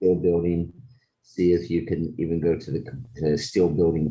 steel building. See if you can even go to the steel building.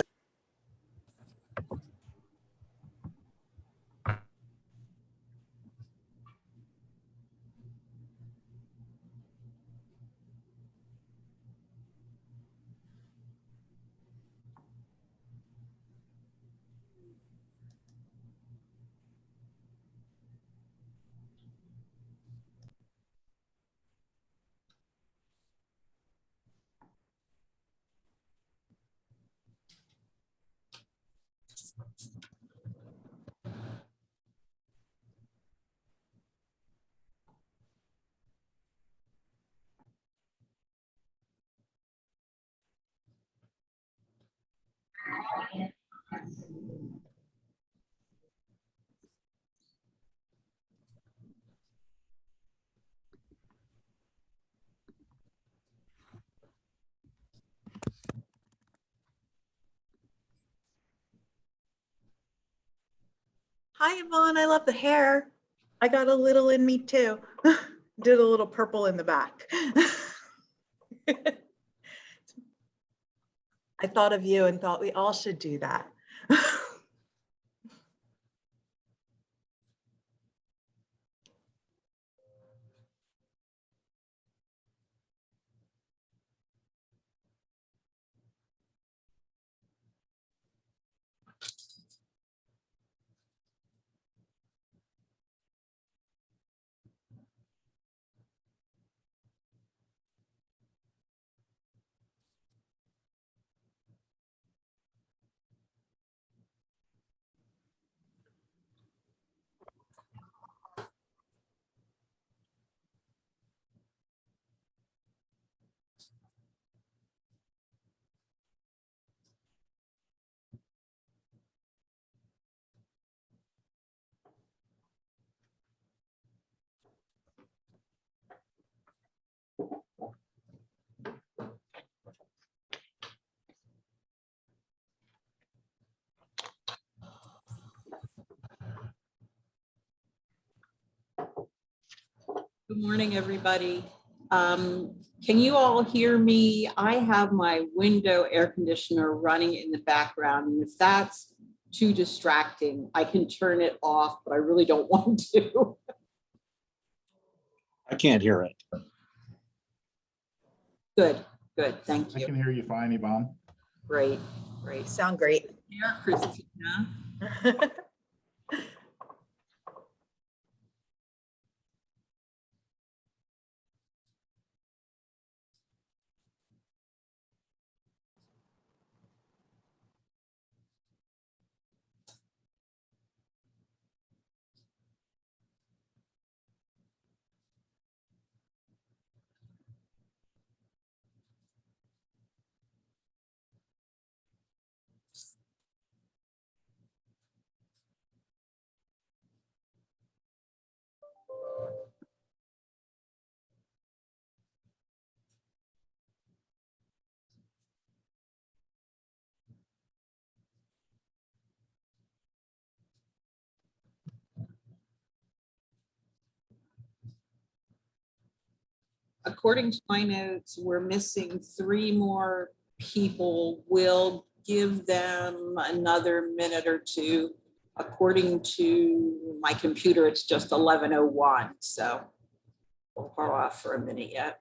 Hi, Yvonne. I love the hair. I got a little in me too. Did a little purple in the back. I thought of you and thought we all should do that. Good morning, everybody. Can you all hear me? I have my window air conditioner running in the background, and if that's too distracting, I can turn it off, but I really don't want to. I can't hear it. Good, good, thank I you. can hear you fine, Yvonne. Great, great. Sound great. Here, Christina. According to my notes, we're missing 3 more people. We'll give them another minute or two. According to my computer, it's just 11:01, so we'll hold off for a minute yet.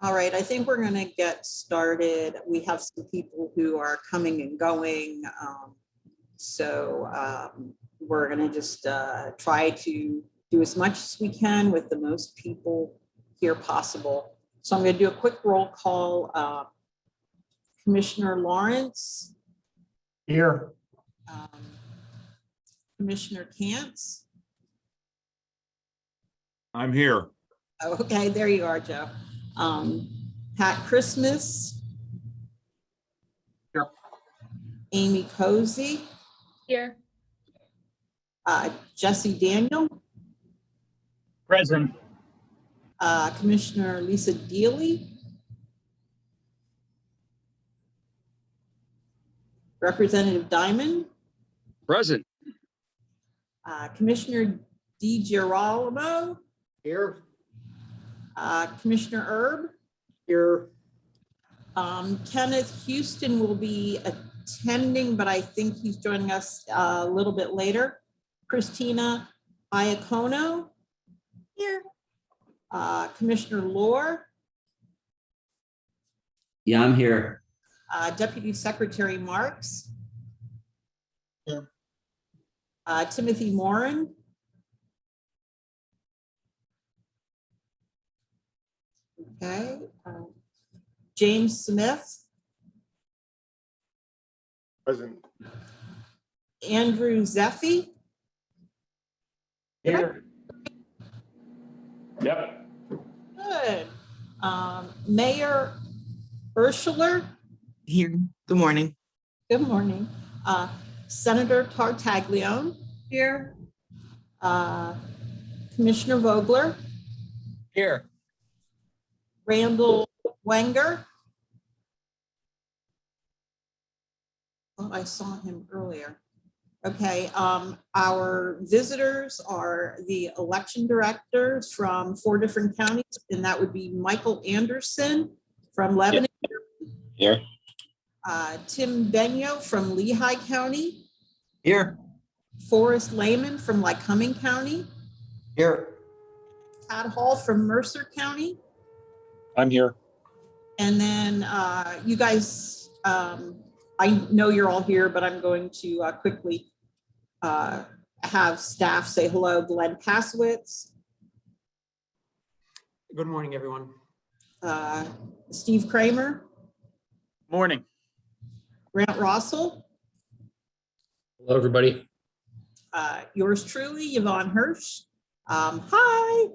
All right, I think we're gonna get started. We have some people who are coming and going. So we're gonna just try to do as much as we can with the most people here possible. So I'm gonna do a quick roll call. Commissioner Lawrence, Here. Commissioner Cantz. I'm here. Oh, okay, there you are, Joe. Pat Christmas. Here. Amy Cozy. Here. Jesse Daniel. Present. Commissioner Lisa Deely. Representative Diamond. Present. Commissioner DiGirolamo. Here. Commissioner Erb. Here. Kenneth Houston will be attending, but I think he's joining us a little bit later. Christina Iacono. Here. Commissioner Lohr. Yeah, I'm here. Deputy Secretary Marks. Here. Timothy Moran. Okay. James Smith. Present. Andrew Zeffie. Here. Yep. Good. Mayor Urschler. Here. Good morning. Good morning. Senator Tartaglione. Here. Commissioner Vogler. Here. Randall Wenger. Oh, I saw him earlier. Okay, our visitors are the election directors from 4 different counties, and that would be Michael Anderson from Lebanon. Here. Tim Benyo from Lehigh County. Here. Forrest Lehman from Lycoming County. Here. Todd Hall from Mercer County. I'm here. And then you guys, I know you're all here, but I'm going to quickly have staff say hello. Glenn Kasowitz, Good morning, everyone. Steve Kramer, Morning. Grant Rossell, Hello, everybody. yours truly, Yvonne Hirsch. Hi.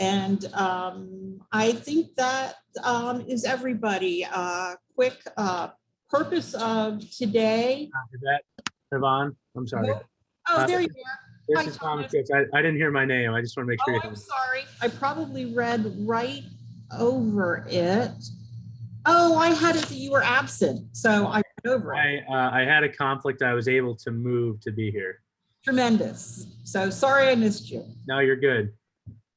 And I think that is everybody. Quick purpose of today. Yvonne, I'm sorry. Oh, there you are. This Hi, is Thomas Thomas. Fitz. I didn't hear my name. I just want to make sure. Oh, I'm sorry. I probably read right over it. Oh, I had it that you were absent, so I read over it. I had a conflict. I was able to move to be here. Tremendous. So sorry I missed you. No, you're good.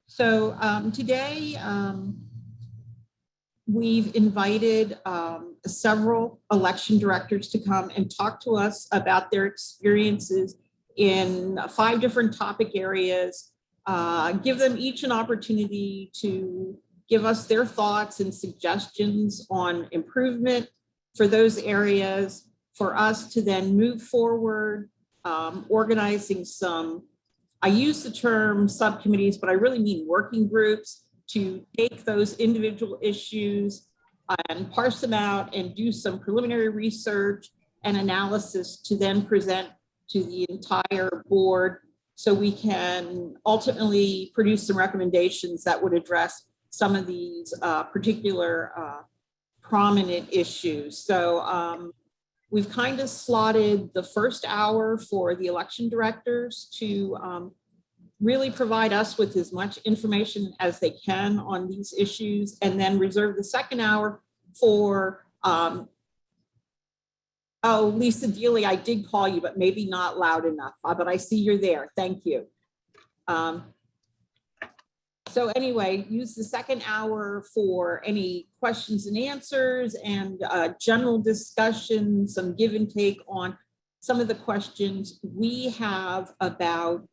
So today we've invited several election directors to come and talk to us about their experiences in 5 different topic areas. Give them each an opportunity to give us their thoughts and suggestions on improvement for those areas, for us to then move forward, organizing some, I use the term subcommittees, but I really mean working groups, to take those individual issues and parse them out and do some preliminary research and analysis to then present to the entire board so we can ultimately produce some recommendations that would address some of these particular prominent issues. So we've kind of slotted the first hour for the election directors to really provide us with as much information as they can on these issues, and then reserve the second hour for, oh, Lisa Deely, I did call you, but maybe not loud enough, but I see you're there. Thank you. So anyway, use the second hour for any questions and answers and general discussion, some give and take on some of the questions we have about,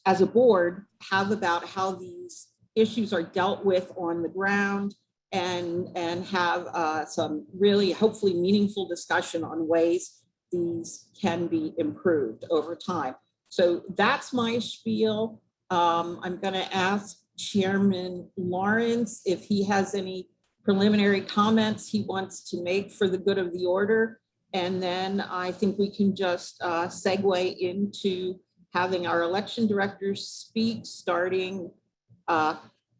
as a board, have about how these issues are dealt with on the ground, and have some really hopefully meaningful discussion on ways these can be improved over time. So that's my spiel. I'm going to ask Chairman Lawrence if he has any preliminary comments he wants to make for the good of the order. And then I think we can just segue into having our election directors speak, starting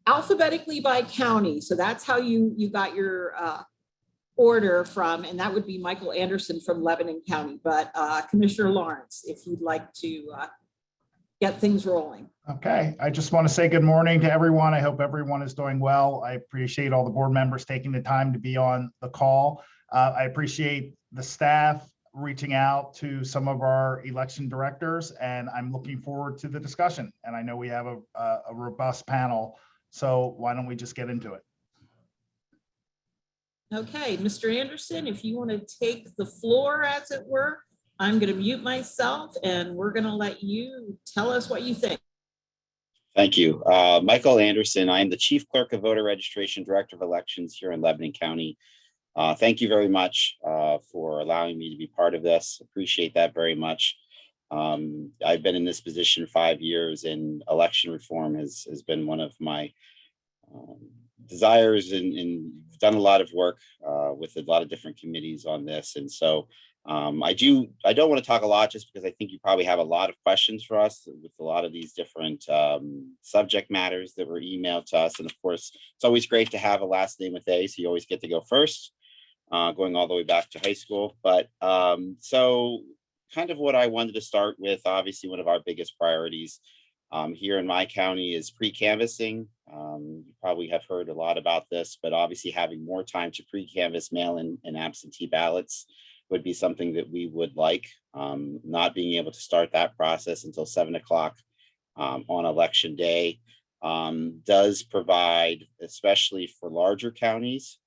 alphabetically by county. So that's how you got your order from, and that would be Michael Anderson from Lebanon County. But Commissioner Lawrence, if you'd like to get things rolling. Okay, I just want to say good morning to everyone. I hope everyone is doing well. I appreciate all the board members taking the time to be on the call. I appreciate the staff reaching out to some of our election directors, and I'm looking forward to the discussion. And I know we have a robust panel, so why don't we just get into it? Okay, Mr. Anderson, if you want to take the floor, as it were, I'm going to mute myself and we're going to let you tell us what you think. Thank you. Michael Anderson. I am the Chief Clerk of Voter Registration, Director of Elections here in Lebanon County. Thank you very much for allowing me to be part of this. Appreciate that very much. I've been in this position 5 years, and election reform has been one of my desires, and done a lot of work with a lot of different committees on this. And so I don't want to talk a lot, just because I think you probably have a lot of questions for us with a lot of these different subject matters that were emailed to us. And of course, it's always great to have a last name with A, so you always get to go first, going all the way back to high school. But so kind of what I wanted to start with, obviously one of our biggest priorities here in my county is pre-canvassing. You probably have heard a lot about this, but obviously having more time to pre-canvass mail-in and absentee ballots would be something that we would like. Not being able to start that process until 7 o'clock on election day does provide, especially for larger counties,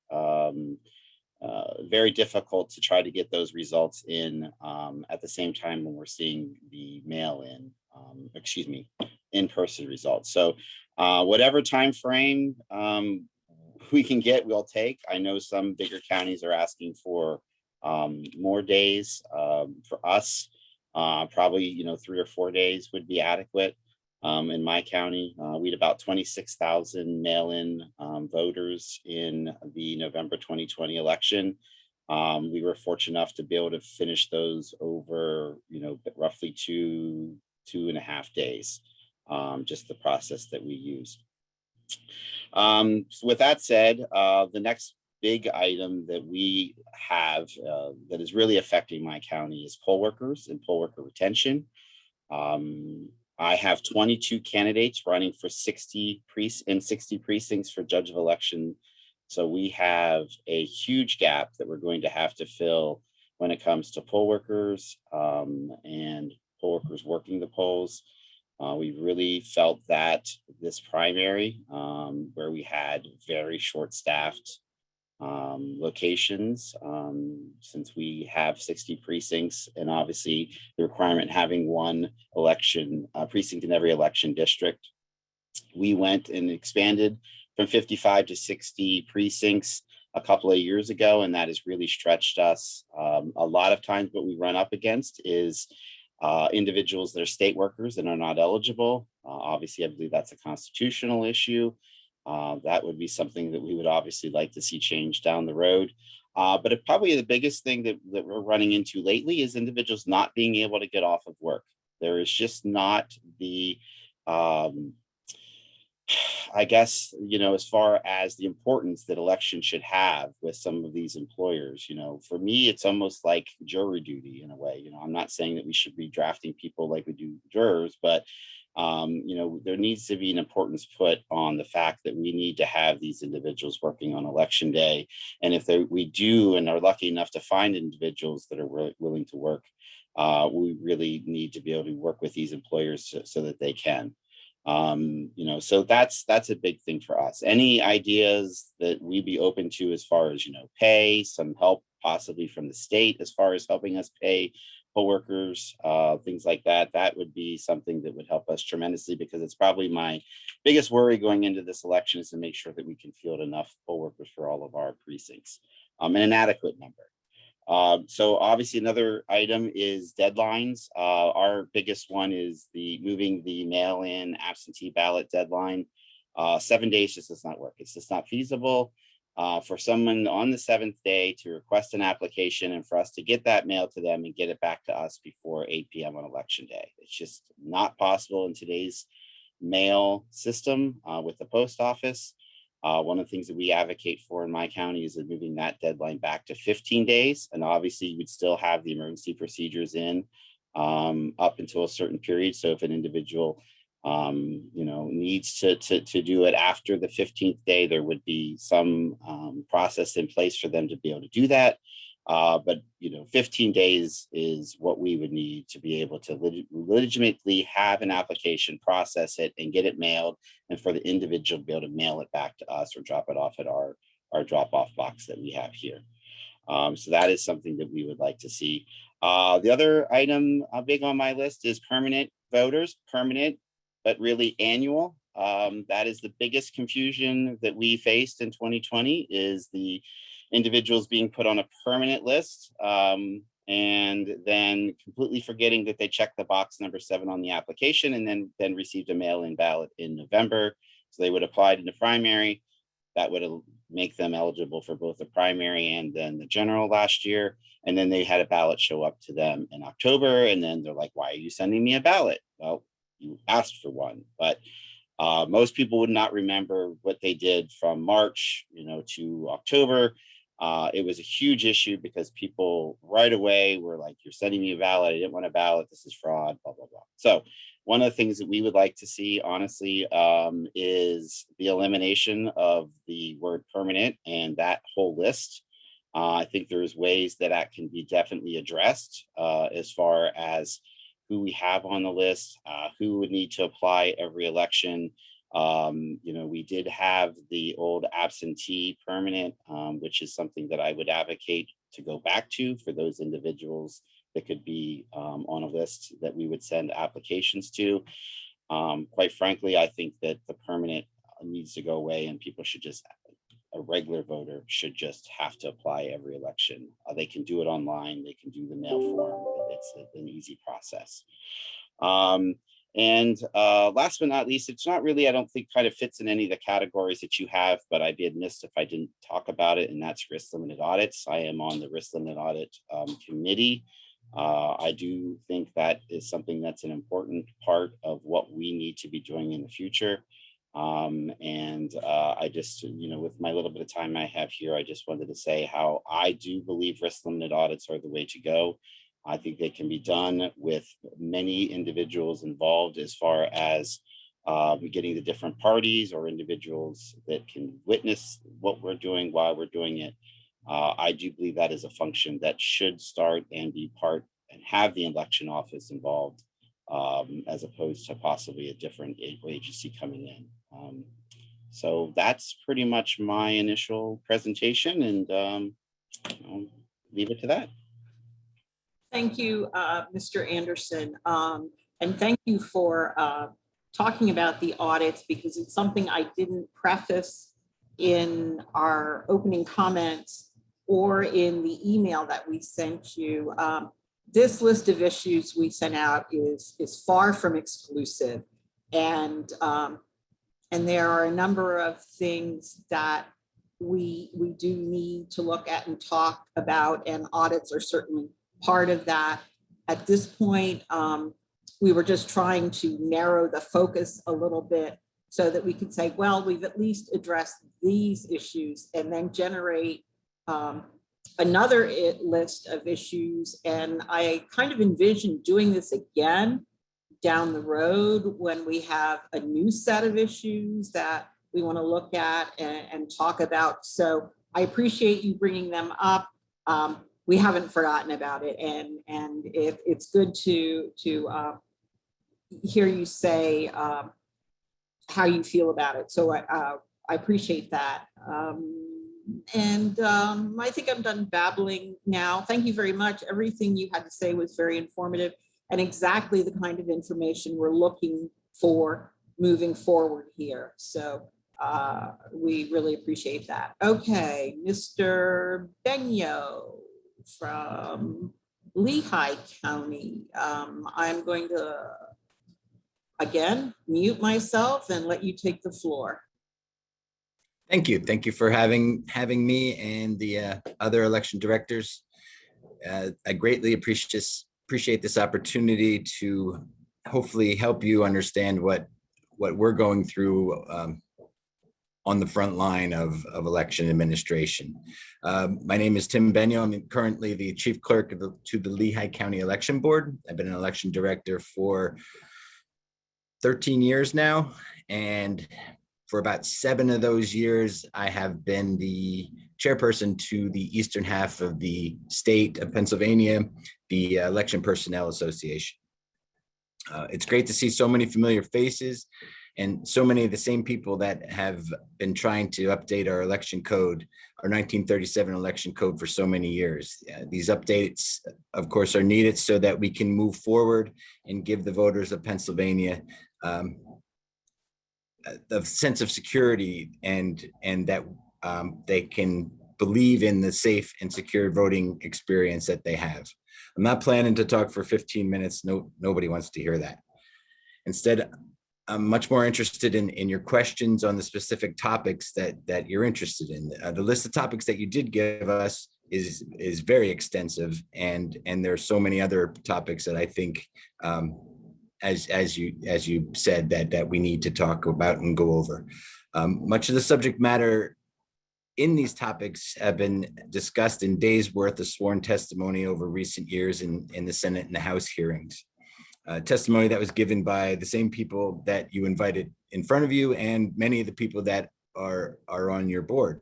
very difficult to try to get those results in at the same time when we're seeing the mail-in, in-person results. So whatever time frame we can get, we'll take. I know some bigger counties are asking for more days. For us, probably 3 or 4 days would be adequate. In my county, we had about 26,000 mail-in voters in the November 2020 election. We were fortunate enough to be able to finish those over roughly 2.5 days, just the process that we used. So with that said, the next big item that we have that is really affecting my county is poll workers and poll worker retention. I have 22 candidates running for 60 precincts for judge of election. So we have a huge gap that we're going to have to fill when it comes to poll workers and poll workers working the polls. We really felt that this primary, where we had very short-staffed locations, since we have 60 precincts, and obviously the requirement having one election precinct in every election district, we went and expanded from 55 to 60 precincts a couple of years ago, and that has really stretched us. A lot of times what we run up against is individuals that are state workers and are not eligible. Obviously, I believe that's a constitutional issue. That would be something that we would obviously like to see change down the road. But probably the biggest thing that we're running into lately is individuals not being able to get off of work. There is just not the, I guess, as far as the importance that elections should have with some of these employers. For me, it's almost like jury duty in a way. I'm not saying that we should be drafting people like we do jurors, but there needs to be an importance put on the fact that we need to have these individuals working on election day. And if we do and are lucky enough to find individuals that are willing to work, we really need to be able to work with these employers so that they can. So that's a big thing for us. Any ideas that we'd be open to as far as, pay, some help possibly from the state as far as helping us pay poll workers, things like that. That would be something that would help us tremendously, because it's probably my biggest worry going into this election is to make sure that we can field enough poll workers for all of our precincts, and an adequate number. So obviously another item is deadlines. Our biggest one is moving the mail-in absentee ballot deadline. 7 days just does not work. It's just not feasible for someone on the 7th day to request an application and for us to get that mail to them and get it back to us before 8 p.m. on election day. It's just not possible in today's mail system with the post office. One of the things that we advocate for in my county is moving that deadline back to 15 days. And obviously you would still have the emergency procedures in up until a certain period. So if an individual needs to do it after the 15th day, there would be some process in place for them to be able to do that. But 15 days is what we would need to be able to legitimately have an application, process it, and get it mailed, and for the individual to be able to mail it back to us or drop it off at our drop-off box that we have here. So that is something that we would like to see. The other item big on my list is permanent voters, permanent, but really annual. That is the biggest confusion that we faced in 2020 is the individuals being put on a permanent list and then completely forgetting that they checked the box number 7 on the application and then received a mail-in ballot in November. So they would apply in the primary. That would make them eligible for both the primary and then the general last year. And then they had a ballot show up to them in October. And then they're like, why are you sending me a ballot? Well, you asked for one, but most people would not remember what they did from March, to October. It was a huge issue because people right away were like, you're sending me a ballot. I didn't want a ballot. This is fraud, blah, blah, blah. So one of the things that we would like to see, honestly, is the elimination of the word permanent and that whole list. I think there's ways that can be definitely addressed as far as who we have on the list, who would need to apply every election. We did have the old absentee permanent, which is something that I would advocate to go back to for those individuals that could be on a list that we would send applications to. Quite frankly, I think that the permanent needs to go away and people should a regular voter should just have to apply every election. They can do it online. They can do the mail form. It's an easy process. And last but not least, it's not really, I don't think kind of fits in any of the categories that you have, but I'd be amiss if I didn't talk about it, and that's risk limited audits. I am on the risk limited audit committee. I do think that is something that's an important part of what we need to be doing in the future. I just, with my little bit of time I have here, I just wanted to say how I do believe risk limited audits are the way to go. I think they can be done with many individuals involved as far as getting the different parties or individuals that can witness what we're doing while we're doing it. I do believe that is a function that should start and be part and have the election office involved as opposed to possibly a different agency coming in. So that's pretty much my initial presentation, and I'll leave it to that. Thank you, Mr. Anderson. And thank you for talking about the audits, because it's something I didn't preface in our opening comments or in the email that we sent you. This list of issues we sent out is far from exclusive. And there are a number of things that we do need to look at and talk about, and audits are certainly part of that. At this point, we were just trying to narrow the focus a little bit so that we could say, well, we've at least addressed these issues, and then generate another list of issues. And I kind of envision doing this again down the road when we have a new set of issues that we want to look at and talk about. So I appreciate you bringing them up. We haven't forgotten about it, and it's good to hear you say how you feel about it. So I appreciate that. I think I'm done babbling now. Thank you very much. Everything you had to say was very informative and exactly the kind of information we're looking for moving forward here. So we really appreciate that. Okay, Mr. Benyo from Lehigh County. I'm going to, again, mute myself and let you take the floor. Thank you. Thank you for having me and the other election directors. I greatly appreciate this opportunity to hopefully help you understand what we're going through on the front line of election administration. My name is Tim Benyo. I'm currently the chief clerk to the Lehigh County Election Board. I've been an election director for 13 years now, and for about 7 of those years, I have been the chairperson to the eastern half of the state of Pennsylvania, the Election Personnel Association. It's great to see so many familiar faces and so many of the same people that have been trying to update our election code, our 1937 election code for so many years. These updates, of course, are needed so that we can move forward and give the voters of Pennsylvania the sense of security and that they can believe in the safe and secure voting experience that they have. I'm not planning to talk for 15 minutes. Nobody wants to hear that. Instead, I'm much more interested in your questions on the specific topics that you're interested in. The list of topics that you did give us is very extensive, and there are so many other topics that I think as you said that we need to talk about and go over. Much of the subject matter in these topics have been discussed in days worth of sworn testimony over recent years in the Senate and the House hearings. Testimony that was given by the same people that you invited in front of you and many of the people that are on your board.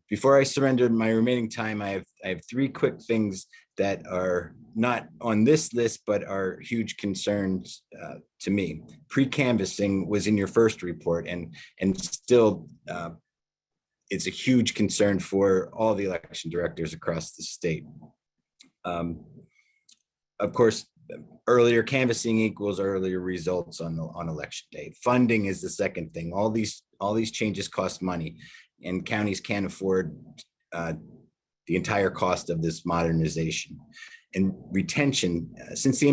Before I surrender my remaining time, I have 3 quick things that are not on this list, but are huge concerns to me. Pre-canvassing was in your first report, and still it's a huge concern for all the election directors across the state. Of course, earlier canvassing equals earlier results on election day. Funding is the second thing. All these changes cost money, and counties can't afford the entire cost of this modernization. And retention, since the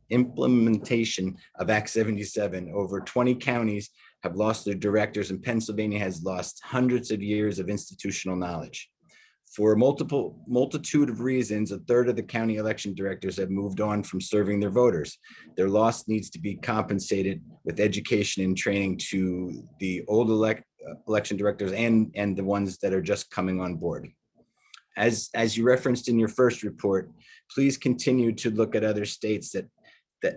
implementation of Act 77, over 20 counties have lost their directors, and Pennsylvania has lost hundreds of years of institutional knowledge. For a multitude of reasons, a third of the county election directors have moved on from serving their voters. Their loss needs to be compensated with education and training to the old election directors and the ones that are just coming on board. As you referenced in your first report, please continue to look at other states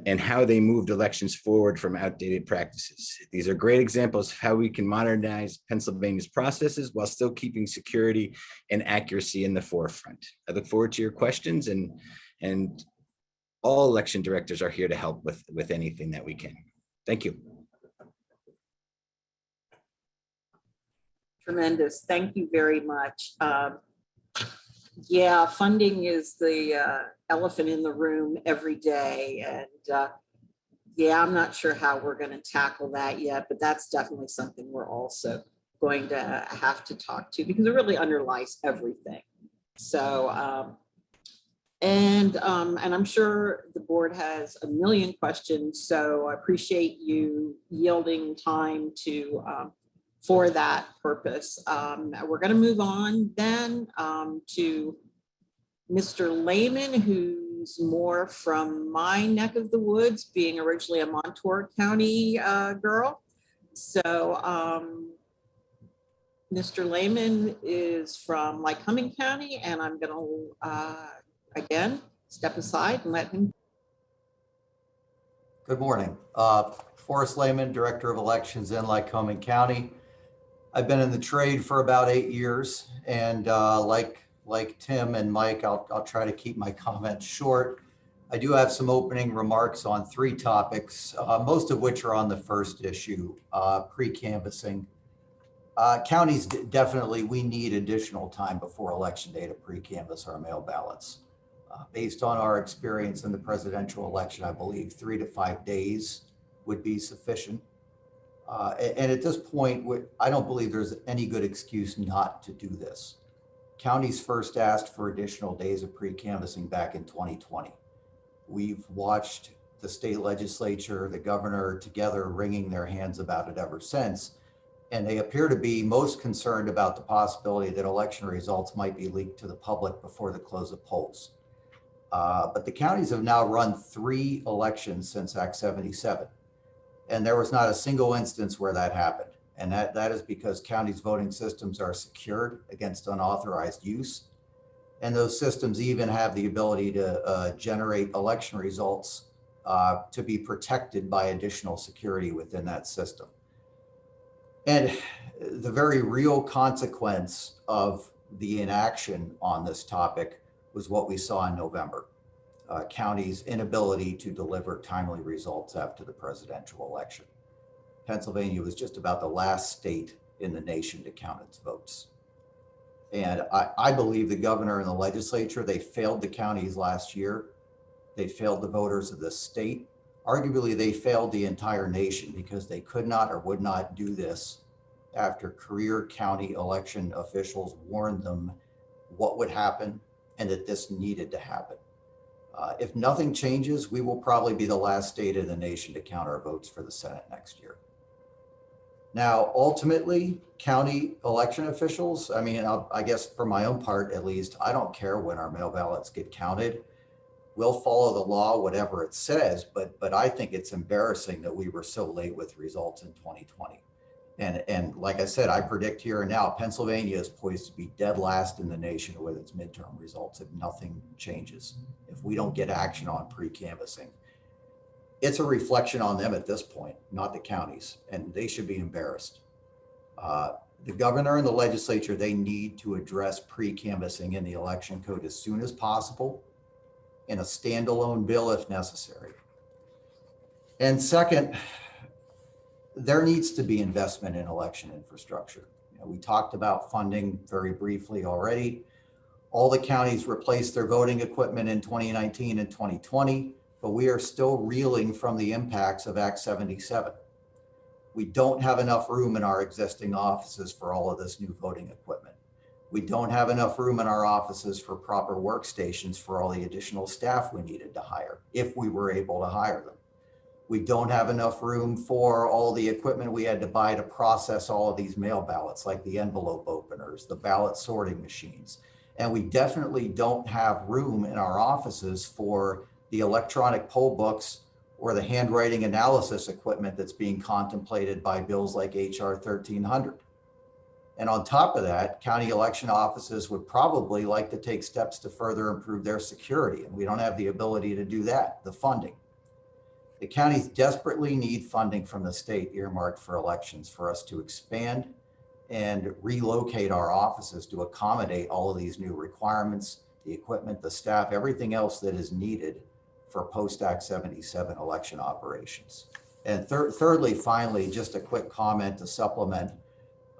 and how they moved elections forward from outdated practices. These are great examples of how we can modernize Pennsylvania's processes while still keeping security and accuracy in the forefront. I look forward to your questions, and all election directors are here to help with anything that we can. Thank you. Tremendous. Thank you very much. Yeah, funding is the elephant in the room every day. And yeah, I'm not sure how we're going to tackle that yet, but that's definitely something we're also going to have to talk to, because it really underlies everything. So, and I'm sure the board has a million questions. So I appreciate you yielding time to for that purpose. We're going to move on then to Mr. Lehman, who's more from my neck of the woods, being originally a Montour County girl. So Mr. Lehman is from Lycoming County, and I'm going to, again, step aside and let him. Good morning. Forrest Lehman, Director of Elections in Lycoming County. I've been in the trade for about 8 years, and like Tim and Mike, I'll try to keep my comments short. I do have some opening remarks on 3 topics, most of which are on the first issue, pre-canvassing. Counties definitely, we need additional time before election day to pre-canvass our mail ballots. Based on our experience in the presidential election, I believe 3 to 5 days would be sufficient. And at this point, I don't believe there's any good excuse not to do this. Counties first asked for additional days of pre-canvassing back in 2020. We've watched the state legislature, the governor together wringing their hands about it ever since. And they appear to be most concerned about the possibility that election results might be leaked to the public before the close of polls. But the counties have now run 3 elections since Act 77. And there was not a single instance where that happened. And that is because counties' voting systems are secured against unauthorized use. And those systems even have the ability to generate election results to be protected by additional security within that system. And the very real consequence of the inaction on this topic was what we saw in November. Counties' inability to deliver timely results after the presidential election. Pennsylvania was just about the last state in the nation to count its votes. And I believe the governor and the legislature, they failed the counties last year. They failed the voters of the state. Arguably, they failed the entire nation because they could not or would not do this after career county election officials warned them what would happen and that this needed to happen. If nothing changes, we will probably be the last state in the nation to count our votes for the Senate next year. Now, ultimately, county election officials, I mean, I guess for my own part, at least, I don't care when our mail ballots get counted. We'll follow the law, whatever it says, but I think it's embarrassing that we were so late with results in 2020. And like I said, I predict here and now, Pennsylvania is poised to be dead last in the nation with its midterm results if nothing changes. If we don't get action on pre-canvassing, it's a reflection on them at this point, not the counties, and they should be embarrassed. The governor and the legislature, they need to address pre-canvassing in the election code as soon as possible in a standalone bill if necessary. And second, there needs to be investment in election infrastructure. You know, we talked about funding very briefly already. All the counties replaced their voting equipment in 2019 and 2020, but we are still reeling from the impacts of Act 77. We don't have enough room in our existing offices for all of this new voting equipment. We don't have enough room in our offices for proper workstations for all the additional staff we needed to hire, if we were able to hire them. We don't have enough room for all the equipment we had to buy to process all of these mail ballots, like the envelope openers, the ballot sorting machines. And we definitely don't have room in our offices for the electronic poll books or the handwriting analysis equipment that's being contemplated by bills like HR 1300. And on top of that, county election offices would probably like to take steps to further improve their security. And we don't have the ability to do that, the funding. The counties desperately need funding from the state earmarked for elections for us to expand and relocate our offices to accommodate all of these new requirements, the equipment, the staff, everything else that is needed for post-Act 77 election operations. And thirdly, finally, just a quick comment to supplement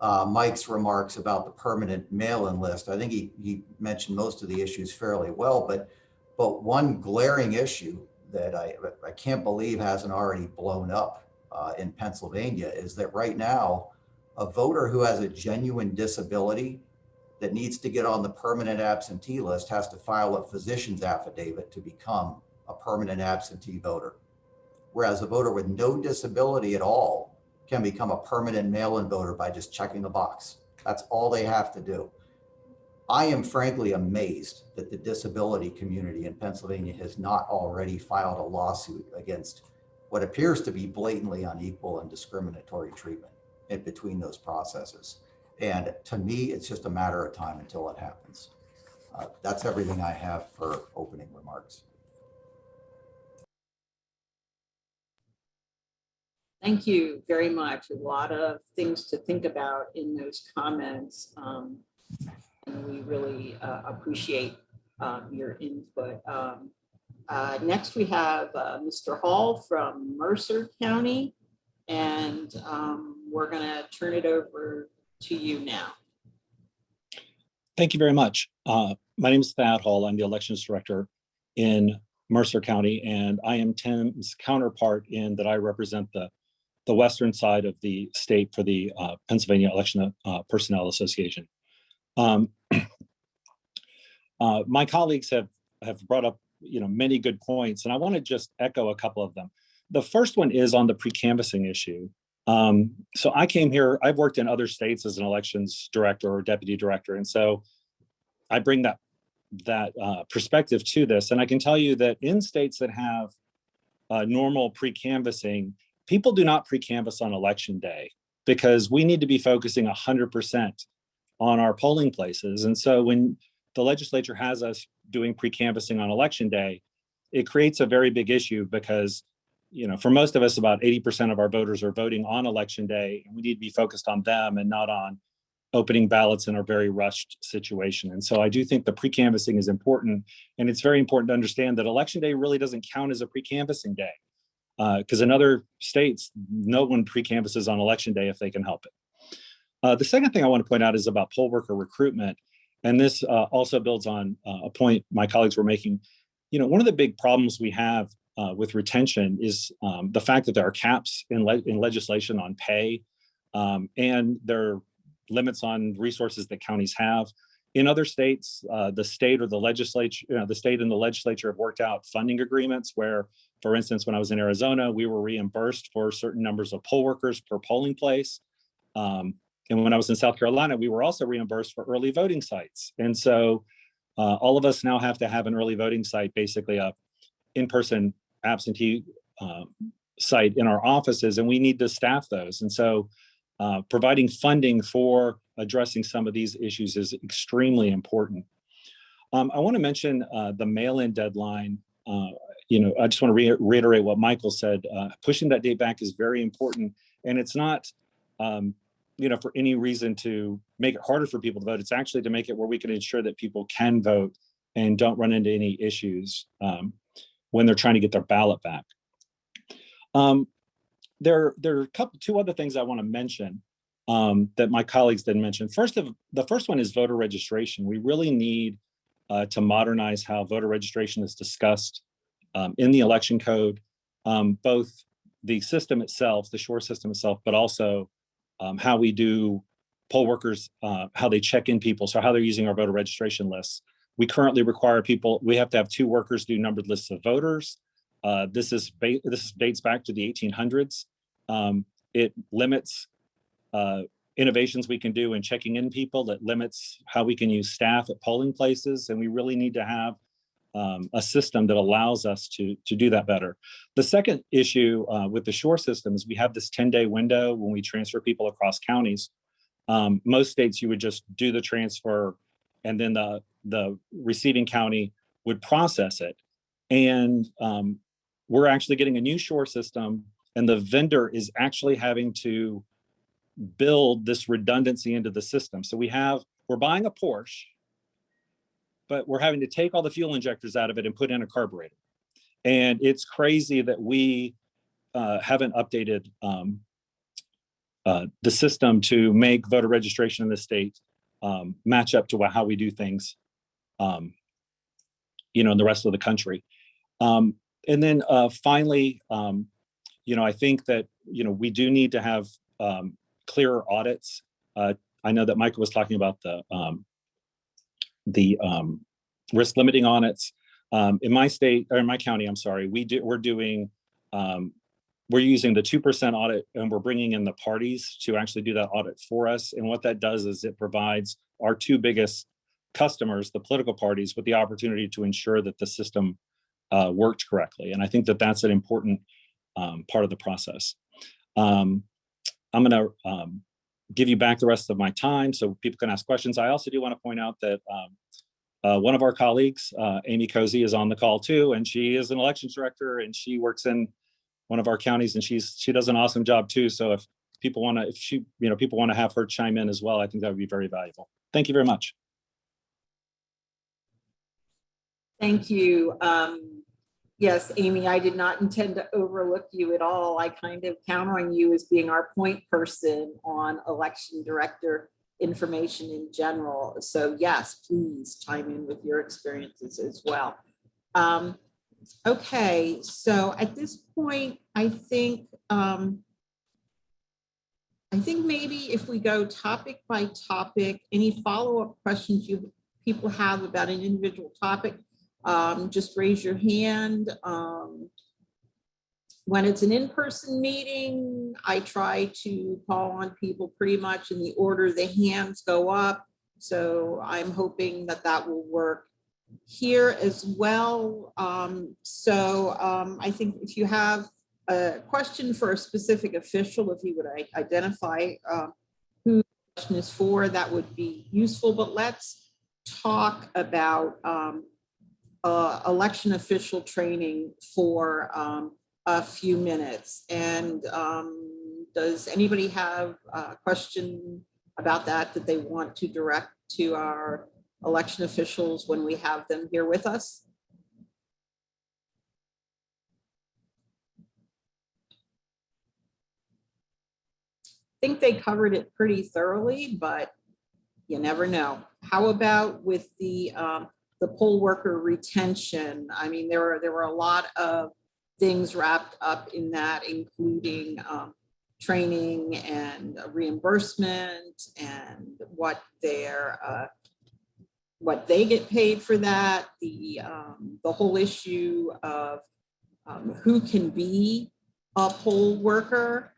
Mike's remarks about the permanent mail-in list. I think he mentioned most of the issues fairly well, but one glaring issue that I can't believe hasn't already blown up in Pennsylvania is that right now, a voter who has a genuine disability that needs to get on the permanent absentee list has to file a physician's affidavit to become a permanent absentee voter. Whereas a voter with no disability at all can become a permanent mail-in voter by just checking a box. That's all they have to do. I am frankly amazed that the disability community in Pennsylvania has not already filed a lawsuit against what appears to be blatantly unequal and discriminatory treatment in between those processes. And to me, it's just a matter of time until it happens. That's everything I have for opening remarks. Thank you very much. A lot of things to think about in those comments. And we really appreciate your input. Next, we have Mr. Hall from Mercer County, and we're going to turn it over to you now. Thank you very much. My name is Thad Hall. I'm the elections director in Mercer County, and I am Tim's counterpart in that I represent the western side of the state for the Pennsylvania Election Personnel Association. My colleagues have brought up many good points, and I want to just echo a couple of them. The first one is on the pre-canvassing issue. So I came here, I've worked in other states as an elections director or deputy director, and so I bring that perspective to this. And I can tell you that in states that have normal pre-canvassing, people do not pre-canvass on election day because we need to be focusing 100% on our polling places. And so when the legislature has us doing pre-canvassing on election day, it creates a very big issue because, for most of us, about 80% of our voters are voting on election day, and we need to be focused on them and not on opening ballots in a very rushed situation. And so I do think the pre-canvassing is important, and it's very important to understand that election day really doesn't count as a pre-canvassing day because in other states, no one pre-canvasses on election day if they can help it. The second thing I want to point out is about poll worker recruitment. And this also builds on a point my colleagues were making. One of the big problems we have with retention is the fact that there are caps in legislation on pay, and there are limits on resources that counties have. In other states, the state or the legislature, the state and the legislature have worked out funding agreements where, for instance, when I was in Arizona, we were reimbursed for certain numbers of poll workers per polling place. And when I was in South Carolina, we were also reimbursed for early voting sites. And so all of us now have to have an early voting site, basically a in-person absentee site in our offices, and we need to staff those. And so providing funding for addressing some of these issues is extremely important. I want to mention the mail-in deadline. I just want to reiterate what Michael said. Pushing that date back is very important, and it's not for any reason to make it harder for people to vote. It's actually to make it where we can ensure that people can vote and don't run into any issues when they're trying to get their ballot back. There are two other things I want to mention that my colleagues didn't mention. The first one is voter registration. We really need to modernize how voter registration is discussed in the election code, both the system itself, the SURE system itself, but also how we do poll workers, how they check in people, so how they're using our voter registration lists. We currently require we have to have 2 workers do numbered lists of voters. This dates back to the 1800s. It limits innovations we can do in checking in people. It limits how we can use staff at polling places, and we really need to have a system that allows us to do that better. The second issue with the SURE system is we have this 10-day window when we transfer people across counties. Most states, you would just do the transfer, and then the receiving county would process it. And we're actually getting a new SURE system, and the vendor is actually having to build this redundancy into the system. So we're buying a Porsche, but we're having to take all the fuel injectors out of it and put in a carburetor. And it's crazy that we haven't updated the system to make voter registration in the state match up to how we do things, in the rest of the country. And then finally, I think that, we do need to have clearer audits. I know that Michael was talking about the risk limiting audits. In my state, or in my county, I'm sorry, we're using the 2% audit, and we're bringing in the parties to actually do that audit for us. And what that does is it provides our 2 biggest customers, the political parties, with the opportunity to ensure that the system worked correctly. And I think that that's an important part of the process. I'm going to give you back the rest of my time so people can ask questions. I also do want to point out that one of our colleagues, Amy Cozy, is on the call too, and she is an elections director, and she works in one of our counties, and she does an awesome job too. So if people want to have her chime in as well, I think that would be very valuable. Thank you very much. Thank you. Yes, Amy, I did not intend to overlook you at all. I kind of count on you as being our point person on election director information in general. So yes, please chime in with your experiences as well. Okay, so at this point, I think maybe if we go topic by topic, any follow-up questions people have about an individual topic, just raise your hand. When it's an in-person meeting, I try to call on people pretty much in the order the hands go up. So I'm hoping that will work here as well. I think if you have a question for a specific official, if you would identify who the question is for, that would be useful. But let's talk about election official training for a few minutes. And does anybody have a question about that they want to direct to our election officials when we have them here with us? I think they covered it pretty thoroughly, but you never know. How about with the poll worker retention? I mean, there were a lot of things wrapped up in that, including training and reimbursement and what they get paid for that. The whole issue of who can be a poll worker.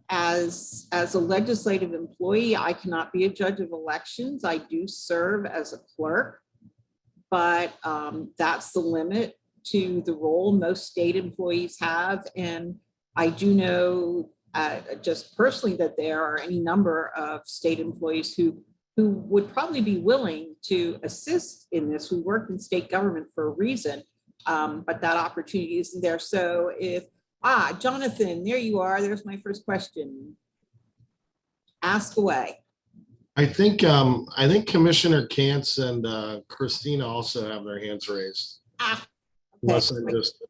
As a legislative employee, I cannot be a judge of elections. I do serve as a clerk, but that's the limit to the role most state employees have. And I do know just personally that there are any number of state employees who would probably be willing to assist in this. We work in state government for a reason, but that opportunity isn't there. So if Jonathan, there you are. There's my first question. Ask away. I think Commissioner Cantz and Christina also have their hands raised. Unless I just.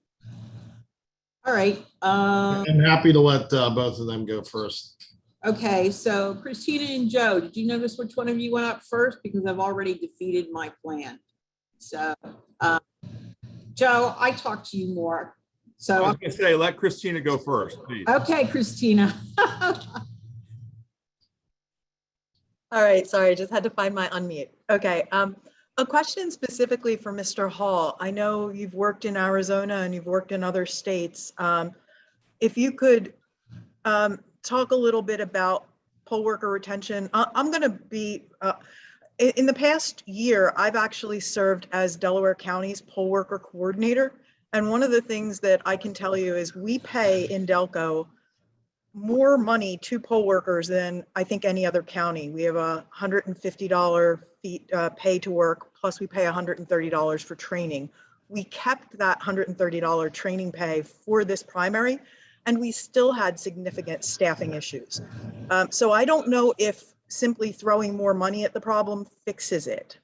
All right. I'm happy to let both of them go first. Okay, so Christina and Joe, did you notice which one of you went up first? Because I've already defeated my plan. So, Joe, I talked to you more. So I was gonna say, let Christina go first, please. Okay, Christina. All right, sorry, I just had to find my unmute. Okay, a question specifically for Mr. Hall. I know you've worked in Arizona and you've worked in other states. If you could talk a little bit about poll worker retention. I'm going to be, in the past year, I've actually served as Delaware County's poll worker coordinator. And one of the things that I can tell you is we pay in Delco more money to poll workers than I think any other county. We have a $150 fee, pay to work, plus we pay $130 for training. We kept that $130 training pay for this primary, and we still had significant staffing issues. So I don't know if simply throwing more money at the problem fixes it.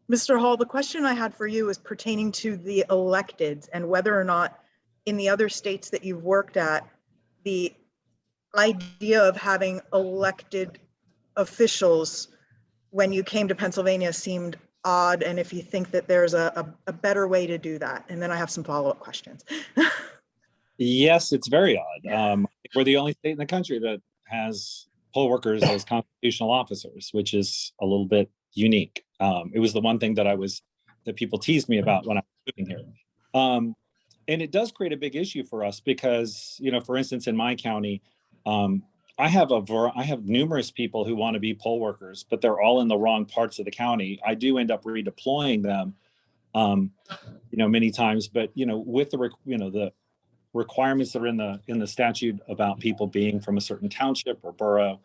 Mr. Hall, the question I had for you is pertaining to the electeds and whether or not in the other states that you've worked at, the idea of having elected officials when you came to Pennsylvania seemed odd, and if you think that there's a better way to do that. And then I have some follow-up questions. Yes, it's very odd. We're the only state in the country that has poll workers as constitutional officers, which is a little bit unique. It was the one thing that people teased me about when I was moving here. And it does create a big issue for us because, you know, for instance, in my county, I have numerous people who want to be poll workers, but they're all in the wrong parts of the county. I do end up redeploying them, you know, many times, but, you know, with the requirements that are in the statute about people being from a certain township or borough,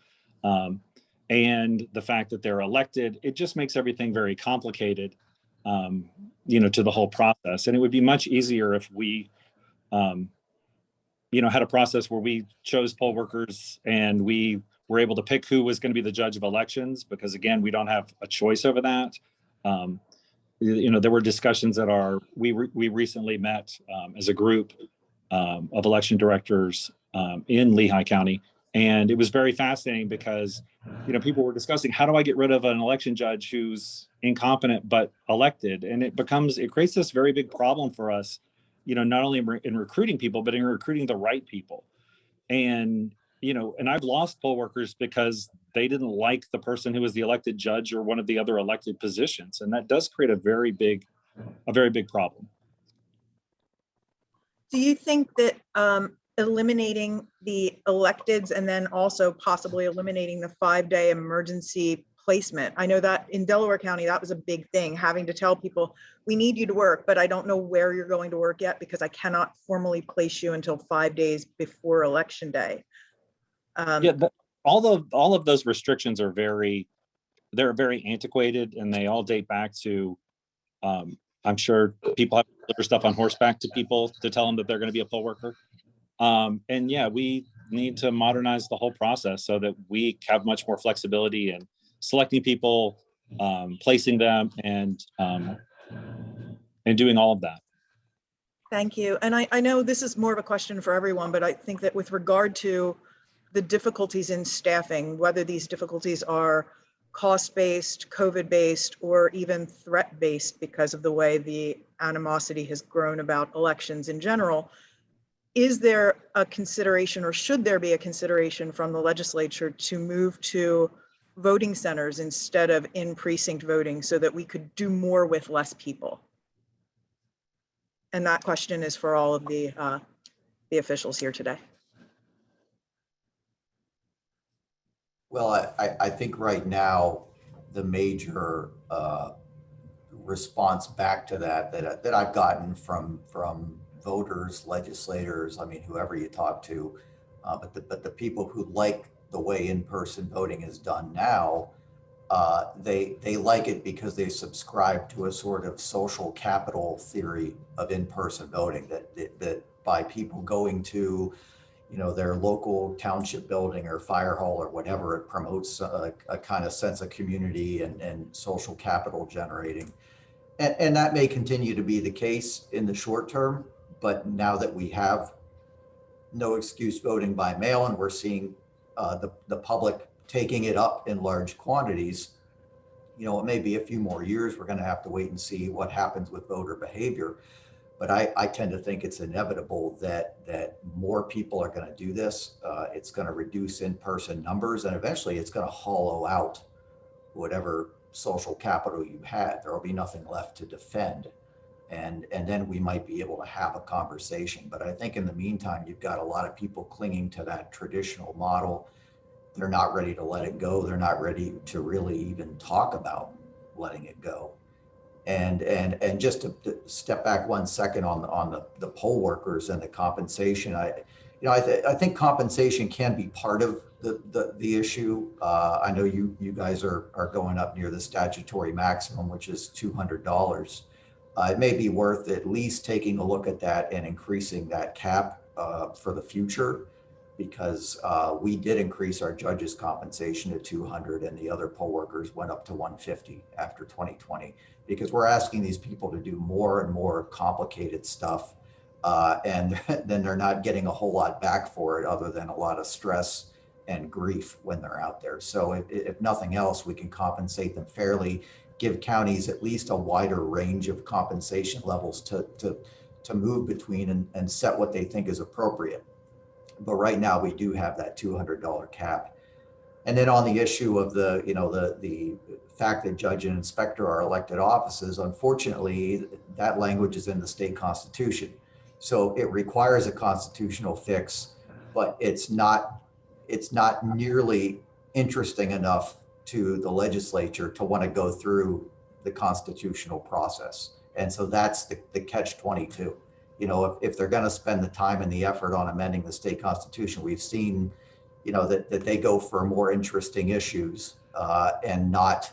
and the fact that they're elected, it just makes everything very complicated, you know, to the whole process. And it would be much easier if we, you know, had a process where we chose poll workers and we were able to pick who was going to be the judge of elections, because again, we don't have a choice over that. there were discussions at we recently met as a group of election directors in Lehigh County. And it was very fascinating because, people were discussing, how do I get rid of an election judge who's incompetent but elected? And it creates this very big problem for us, not only in recruiting people, but in recruiting the right people. And, and I've lost poll workers because they didn't like the person who was the elected judge or one of the other elected positions. And that does create a very big problem. Do you think that eliminating the electeds and then also possibly eliminating the 5-day emergency placement? I know that in Delaware County, that was a big thing, having to tell people, we need you to work, but I don't know where you're going to work yet because I cannot formally place you until 5 days before election day. All of those restrictions are very antiquated, and they all date back to, I'm sure people have to deliver stuff on horseback to people to tell them that they're going to be a poll worker. And yeah, we need to modernize the whole process so that we have much more flexibility in selecting people, placing them, and doing all of that. Thank you. And I know this is more of a question for everyone, but I think that with regard to the difficulties in staffing, whether these difficulties are cost-based, COVID-based, or even threat-based because of the way the animosity has grown about elections in general, is there a consideration, or should there be a consideration from the legislature to move to voting centers instead of in precinct voting so that we could do more with less people? And that question is for all of the officials here today. Well, I think right now, the major response back to that I've gotten from voters, legislators, I mean, whoever you talk to, but the people who like the way in-person voting is done now, they like it because they subscribe to a sort of social capital theory of in-person voting, that by people going to their local township building or fire hall or whatever, it promotes a kind of sense of community and social capital generating. And that may continue to be the case in the short term, but now that we have no excuse voting by mail and we're seeing the public taking it up in large quantities, it may be a few more years. We're going to have to wait and see what happens with voter behavior. But I tend to think it's inevitable that more people are going to do this. It's going to reduce in-person numbers, and eventually it's going to hollow out whatever social capital you had. There will be nothing left to defend. And then we might be able to have a conversation. But I think in the meantime, you've got a lot of people clinging to that traditional model. They're not ready to let it go. They're not ready to really even talk about letting it go. And just to step back 1 second on the poll workers and the compensation, I think compensation can be part of the issue. I know you guys are going up near the statutory maximum, which is $200. It may be worth at least taking a look at that and increasing that cap for the future, because we did increase our judges' compensation to $200 and the other poll workers went up to $150 after 2020, because we're asking these people to do more and more complicated stuff, and then they're not getting a whole lot back for it other than a lot of stress and grief when they're out there. So if nothing else, we can compensate them fairly, give counties at least a wider range of compensation levels to move between and set what they think is appropriate. But right now we do have that $200 cap. And then on the issue of the fact that judge and inspector are elected offices, unfortunately, that language is in the state constitution. So it requires a constitutional fix, but it's not nearly interesting enough to the legislature to want to go through the constitutional process. And so that's the catch-22. If they're going to spend the time and the effort on amending the state constitution, we've seen, that they go for more interesting issues and not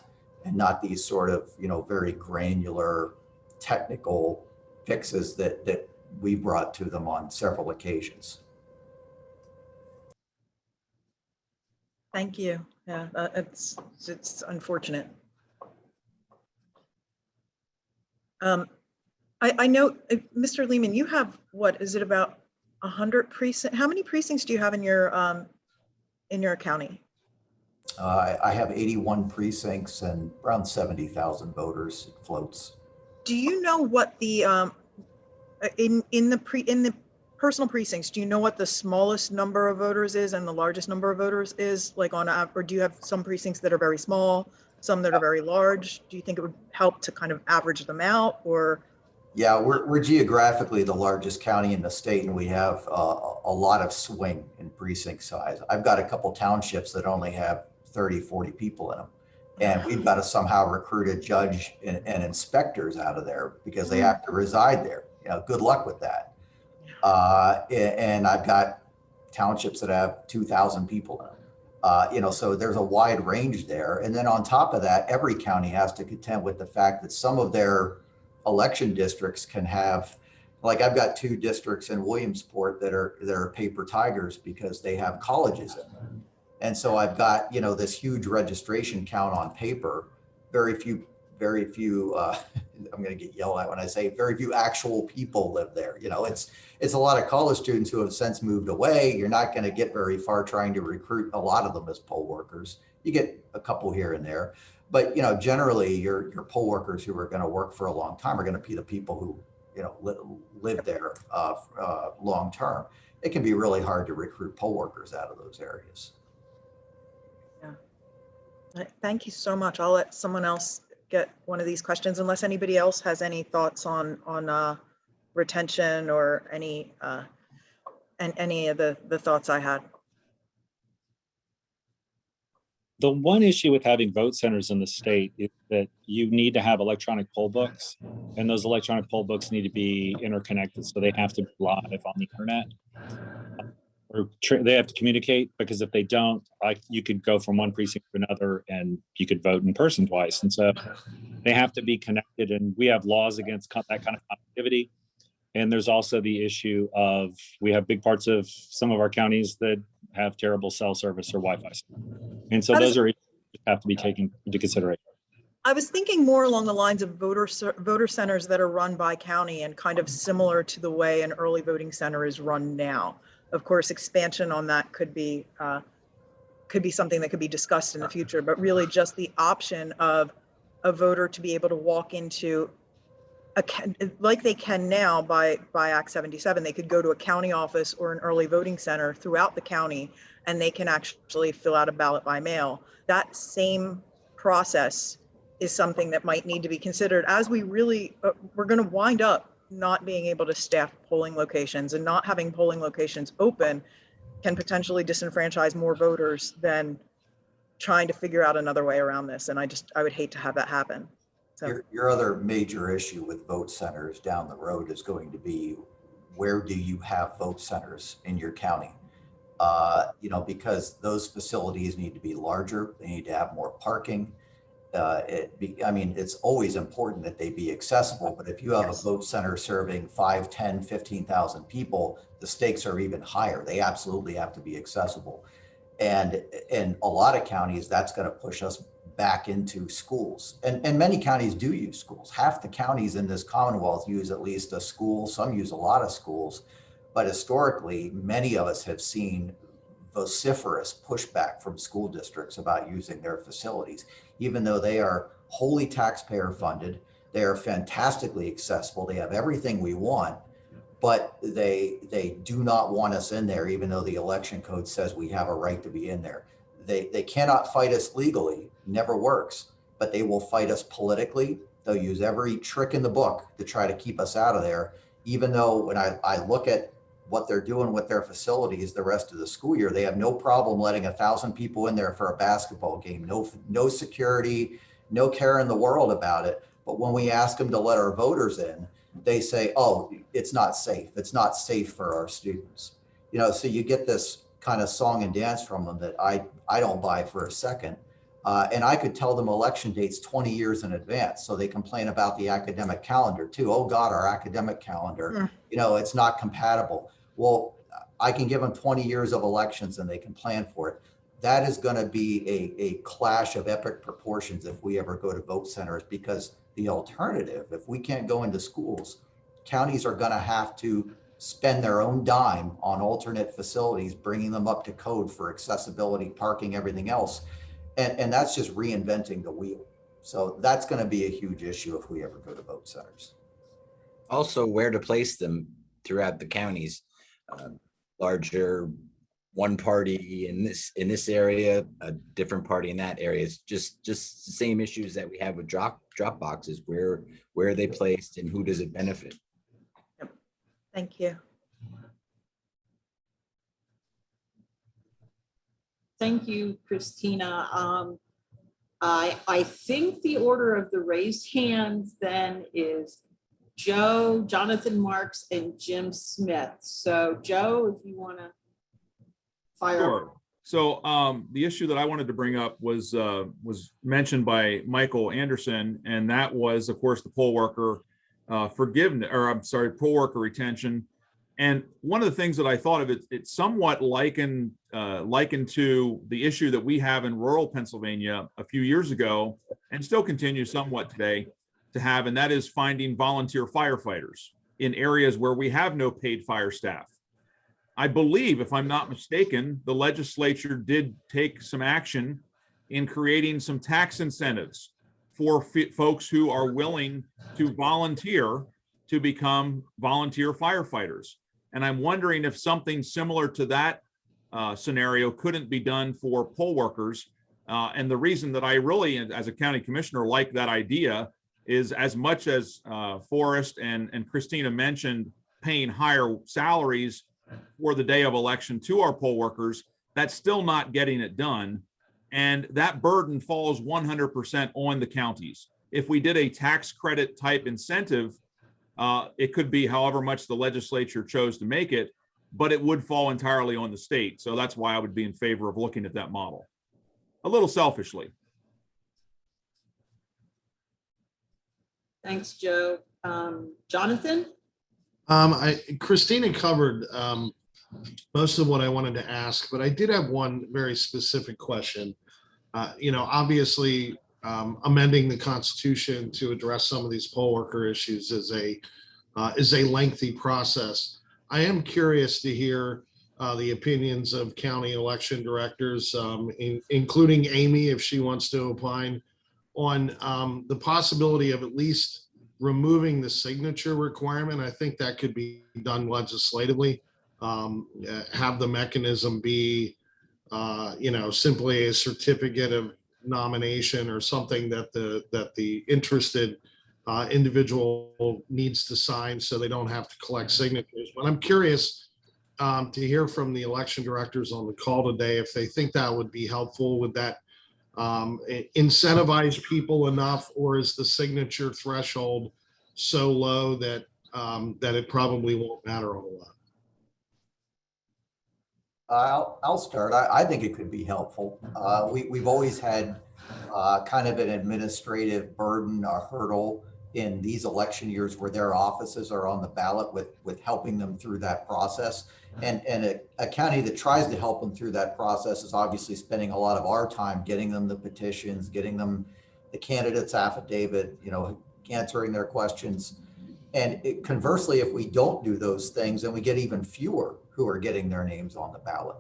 these sort of, very granular technical fixes that we brought to them on several occasions. Thank you. Yeah, it's unfortunate. I know, Mr. Lehman, you have, what, is it about 100 precincts? How many precincts do you have in your county? I have 81 precincts and around 70,000 voters. It floats. Do you know what the, in the personal precincts, do you know what the smallest number of voters is and the largest number of voters is, like on, or do you have some precincts that are very small, some that are very large? Do you think it would help to kind of average them out, or? Yeah, we're geographically the largest county in the state, and we have a lot of swing in precinct size. I've got a couple townships that only have 30, 40 people in them. And we've got to somehow recruit a judge and inspectors out of there because they have to reside there. You know, good luck with that. And I've got townships that have 2,000 people in them. You know, so there's a wide range there. And then on top of that, every county has to contend with the fact that some of their election districts can have, like I've got 2 districts in Williamsport that are paper tigers because they have colleges in them. And so I've got, you know, this huge registration count on paper, very few, I'm going to get yelled at when I say very few actual people live there. You know, it's a lot of college students who have since moved away. You're not going to get very far trying to recruit a lot of them as poll workers. You get a couple here and there, but, you know, generally your poll workers who are going to work for a long time are going to be the people who, you know, live there long term. It can be really hard to recruit poll workers out of those areas. Thank you so much. I'll let someone else get one of these questions unless anybody else has any thoughts on retention or any of the thoughts I had. The one issue with having vote centers in the state is that you need to have electronic poll books, and those electronic poll books need to be interconnected. So they have to be live on the internet. Or they have to communicate, because if they don't, you could go from one precinct to another and you could vote in person twice. And so they have to be connected, and we have laws against that kind of connectivity. And there's also the issue of, we have big parts of some of our counties that have terrible cell service or Wi-Fi. And so those are issues that have to be taken into consideration. I was thinking more along the lines of voter centers that are run by county and kind of similar to the way an early voting center is run now. Of course, expansion on that could be something that could be discussed in the future, but really just the option of a voter to be able to walk into like they can now by Act 77, they could go to a county office or an early voting center throughout the county, and they can actually fill out a ballot by mail. That same process is something that might need to be considered as we really, we're going to wind up not being able to staff polling locations, and not having polling locations open can potentially disenfranchise more voters than trying to figure out another way around this. And I would hate to have that happen. So your other major issue with vote centers down the road is going to be, where do you have vote centers in your county? You know, because those facilities need to be larger. They need to have more parking. I mean, it's always important that they be accessible, but if you have a vote center serving 5, 10, 15,000 people, the stakes are even higher. They absolutely have to be accessible. And in a lot of counties, that's going to push us back into schools. And many counties do use schools. Half the counties in this Commonwealth use at least a school. Some use a lot of schools. But historically, many of us have seen vociferous pushback from school districts about using their facilities, even though they are wholly taxpayer funded. They are fantastically accessible. They have everything we want, but they do not want us in there, even though the election code says we have a right to be in there. They cannot fight us legally, never works, but they will fight us politically. They'll use every trick in the book to try to keep us out of there, even though when I look at what they're doing with their facilities the rest of the school year, they have no problem letting 1,000 people in there for a basketball game. No security, no care in the world about it. But when we ask them to let our voters in, they say, oh, it's not safe. It's not safe for our students. You know, so you get this kind of song and dance from them that I don't buy for a second. And I could tell them election dates 20 years in advance. So they complain about the academic calendar too. Oh God, our academic calendar, you know, it's not compatible. Well, I can give them 20 years of elections and they can plan for it. that is going to be a clash of epic proportions if we ever go to vote centers, because the alternative, if we can't go into schools, counties are going to have to spend their own dime on alternate facilities, bringing them up to code for accessibility, parking, everything else. And that's just reinventing the wheel. So that's going to be a huge issue if we ever go to vote centers. Also, where to place them throughout the counties. Larger one party in this area, a different party in that area. It's just the same issues that we have with drop boxes. Where are they placed and who does it benefit? Thank you. Thank you, Christina. I think the order of the raised hands then is Joe, Jonathan Marks, and Jim Smith. So Joe, if you want to fire. Sure. So the issue that I wanted to bring up was mentioned by Michael Anderson, and that was, of course, the poll worker poll worker retention. And one of the things that I thought of, it's somewhat likened to the issue that we have in rural Pennsylvania a few years ago, and still continues somewhat today to have, and that is finding volunteer firefighters in areas where we have no paid fire staff. I believe, if I'm not mistaken, the legislature did take some action in creating some tax incentives for folks who are willing to volunteer to become volunteer firefighters. And I'm wondering if something similar to that scenario couldn't be done for poll workers. And the reason that I really, as a county commissioner, like that idea is, as much as Forrest and Christina mentioned paying higher salaries for the day of election to our poll workers, that's still not getting it done. And that burden falls 100% on the counties. If we did a tax credit type incentive, it could be however much the legislature chose to make it, but it would fall entirely on the state. So that's why I would be in favor of looking at that model, a little selfishly. Thanks, Joe. Jonathan? Christina covered most of what I wanted to ask, but I did have one very specific question. Obviously, amending the Constitution to address some of these poll worker issues is a lengthy process. I am curious to hear the opinions of county election directors, including Amy, if she wants to opine on the possibility of at least removing the signature requirement. I think that could be done legislatively. Have the mechanism be, simply a certificate of nomination or something that the interested individual needs to sign, so they don't have to collect signatures. But I'm curious to hear from the election directors on the call today if they think that would be helpful. Would that incentivize people enough, or is the signature threshold so low that it probably won't matter a whole lot? I'll start. I think it could be helpful. We've always had kind of an administrative burden, a hurdle in these election years where their offices are on the ballot with helping them through that process. And a county that tries to help them through that process is obviously spending a lot of our time getting them the petitions, getting them the candidates affidavit, answering their questions. And conversely, if we don't do those things, then we get even fewer who are getting their names on the ballot.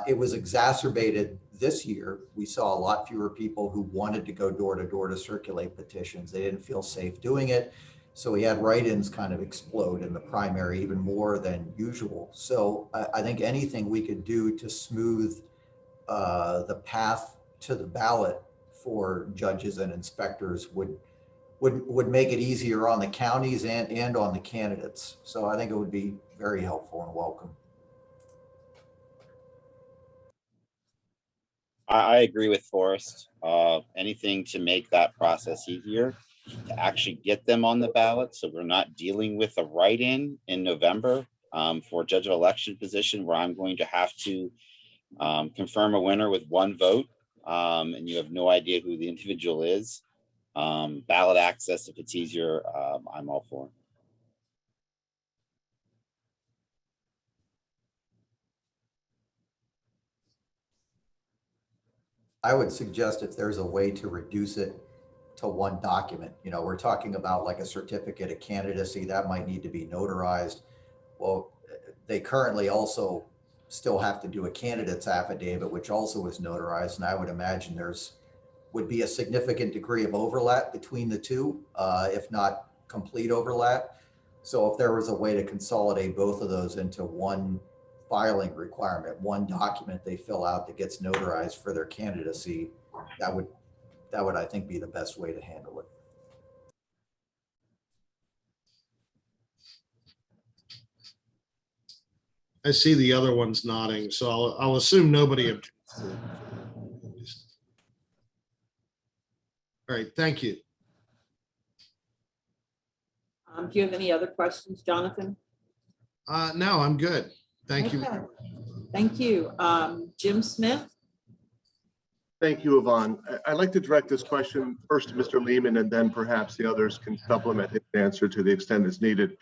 It was exacerbated this year. We saw a lot fewer people who wanted to go door to door to circulate petitions. They didn't feel safe doing it. So we had write-ins kind of explode in the primary even more than usual. So I think anything we could do to smooth the path to the ballot for judges and inspectors would make it easier on the counties and on the candidates. So I think it would be very helpful and welcome. I agree with Forrest. Anything to make that process easier, to actually get them on the ballot, so we're not dealing with a write-in in November for a judge of election position where I'm going to have to confirm a winner with one vote, and you have no idea who the individual is. Ballot access, if it's easier, I'm all for it. I would suggest if there's a way to reduce it to one document, we're talking about like a certificate of candidacy that might need to be notarized. Well, they currently also still have to do a candidate's affidavit, which also is notarized. And I would imagine would be a significant degree of overlap between the two, if not complete overlap. So if there was a way to consolidate both of those into one filing requirement, one document they fill out that gets notarized for their candidacy, that would, I think, be the best way to handle it. I see the other ones nodding, so I'll assume nobody objects to it. All right, thank you. Do you have any other questions, Jonathan? No, I'm good. Thank you. Okay. Thank you. Jim Smith? Thank you, Yvonne. I'd like to direct this question first to Mr. Lehman, and then perhaps the others can supplement his answer to the extent it's needed.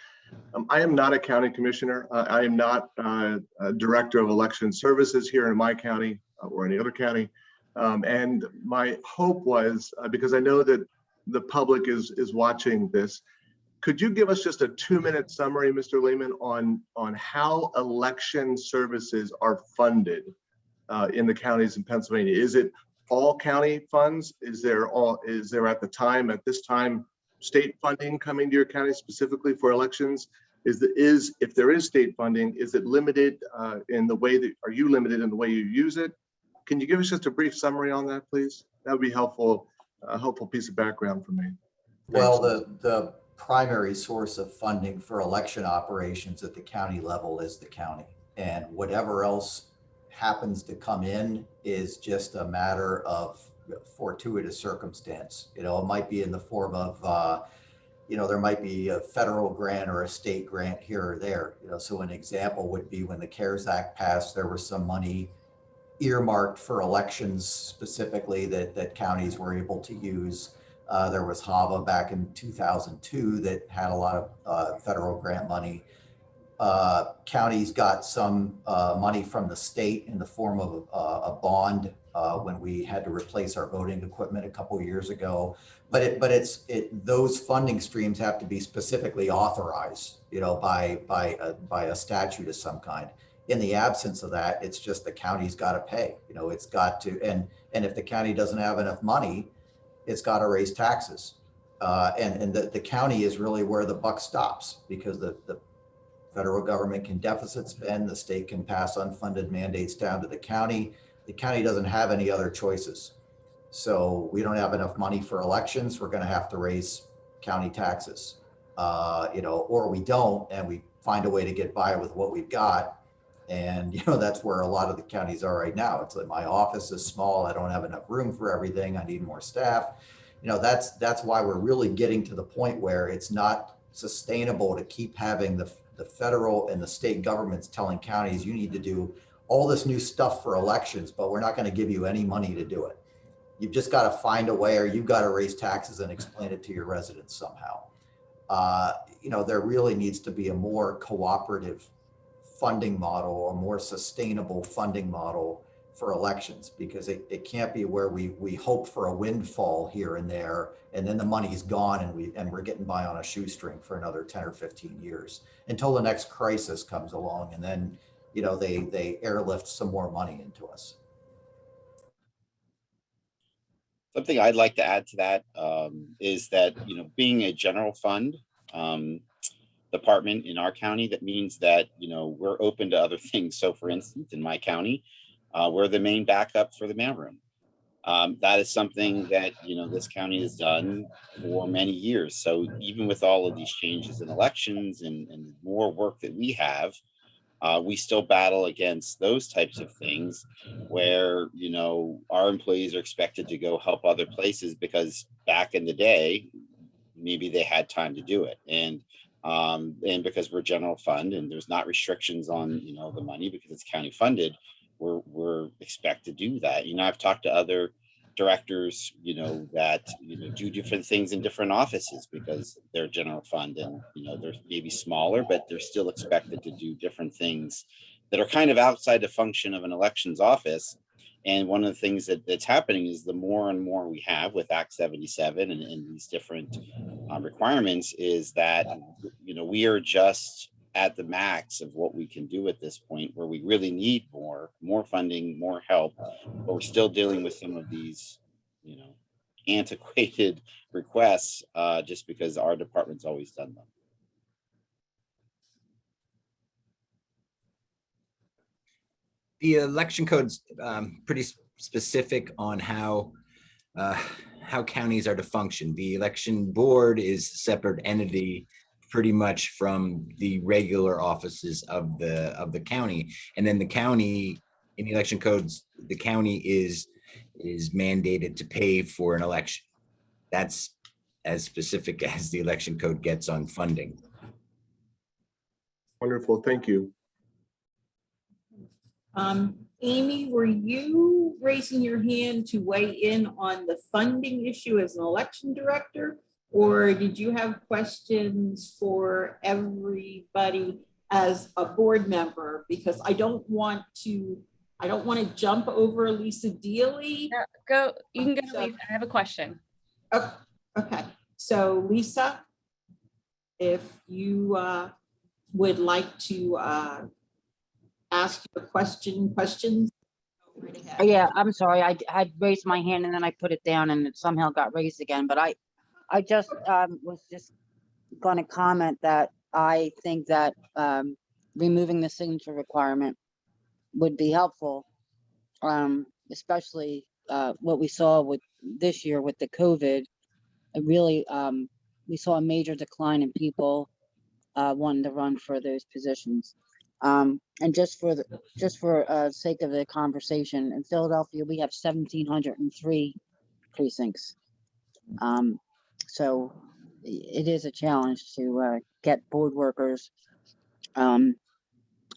I am not a county commissioner. I am not a director of election services here in my county or any other county. And my hope was, because I know that the public is watching this, could you give us just a 2-minute summary, Mr. Lehman, on how election services are funded in the counties in Pennsylvania? Is it all county funds? Is there at this time state funding coming to your county specifically for elections? If there is state funding, is it limited in the way that, are you limited in the way you use it? Can you give us just a brief summary on that, please? That would be helpful, a helpful piece of background for me. Well, the primary source of funding for election operations at the county level is the county, and whatever else happens to come in is just a matter of fortuitous circumstance. It might be in the form of, there might be a federal grant or a state grant here or there. So an example would be when the CARES Act passed, there was some money earmarked for elections specifically that counties were able to use. There was HAVA back in 2002 that had a lot of federal grant money. Counties got some money from the state in the form of a bond when we had to replace our voting equipment a couple of years ago. But those funding streams have to be specifically authorized, by a statute of some kind. In the absence of that, it's just the county's got to pay. It's got to, and if the county doesn't have enough money, it's got to raise taxes. And the county is really where the buck stops, because the federal government can deficit spend, the state can pass unfunded mandates down to the county. The county doesn't have any other choices. So we don't have enough money for elections, we're going to have to raise county taxes, or we don't, and we find a way to get by with what we've got. And, that's where a lot of the counties are right now. It's like, my office is small, I don't have enough room for everything, I need more staff. That's why we're really getting to the point where it's not sustainable to keep having the federal and the state governments telling counties, you need to do all this new stuff for elections, but we're not going to give you any money to do it. You've just got to find a way, or you've got to raise taxes and explain it to your residents somehow. There really needs to be a more cooperative funding model, a more sustainable funding model for elections, because it can't be where we hope for a windfall here and there, and then the money's gone and we're getting by on a shoestring for another 10 or 15 years until the next crisis comes along, and then they airlift some more money into us. Something I'd like to add to that is that, being a general fund department in our county, that means that, we're open to other things. So for instance, in my county, we're the main backup for the mailroom. That is something that, this county has done for many years. So even with all of these changes in elections and more work that we have, we still battle against those types of things where, our employees are expected to go help other places because back in the day, maybe they had time to do it. And because we're general fund and there's not restrictions on, the money because it's county funded, we're expected to do that. I've talked to other directors, that, do different things in different offices because they're general fund and, they're maybe smaller, but they're still expected to do different things that are kind of outside the function of an elections office. And one of the things that's happening is the more and more we have with Act 77 and these different requirements is that, we are just at the max of what we can do at this point, where we really need more funding, more help, but we're still dealing with some of these, antiquated requests just because our department's always done them. The election code's pretty specific on how counties are to function. The election board is a separate entity pretty much from the regular offices of the county. And then the county, in the election codes, the county is mandated to pay for an election. That's as specific as the election code gets on funding. Wonderful, thank you. Amy, were you raising your hand to weigh in on the funding issue as an election director? Or did you have questions for everybody as a board member? Because I don't want to jump over Lisa Deely. Yeah, you can go, Lisa. I have a question. Oh, okay, so Lisa, if you would like to ask your questions. Go right ahead. Yeah, I'm sorry. I had raised my hand and then I put it down and it somehow got raised again. But I just was just going to comment that I think that removing the signature requirement would be helpful, especially what we saw with this year with the COVID. It really, we saw a major decline in people wanting to run for those positions. And just for sake of the conversation, in Philadelphia, we have 1,703 precincts. So it is a challenge to get board workers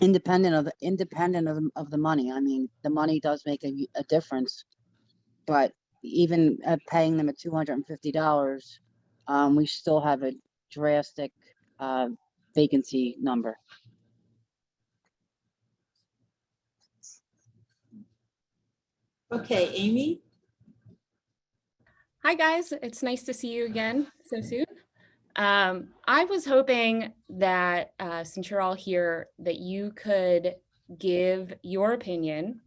independent of the money. I mean, the money does make a difference, but even paying them at $250, we still have a drastic vacancy number. Okay, Amy. Hi guys, it's nice to see you again so soon. I was hoping that since you're all here, that you could give your opinion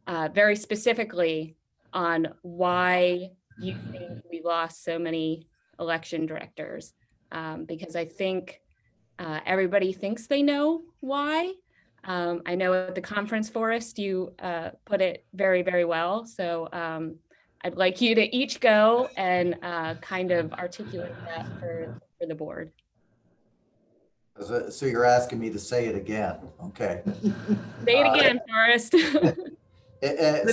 very specifically on why you think we lost so many election directors, because I think everybody thinks they know why. I know at the conference, Forrest, you put it very, very well. So I'd like you to each go and kind of articulate that for the board. So you're asking me to say it again, okay? Say it again, Forrest.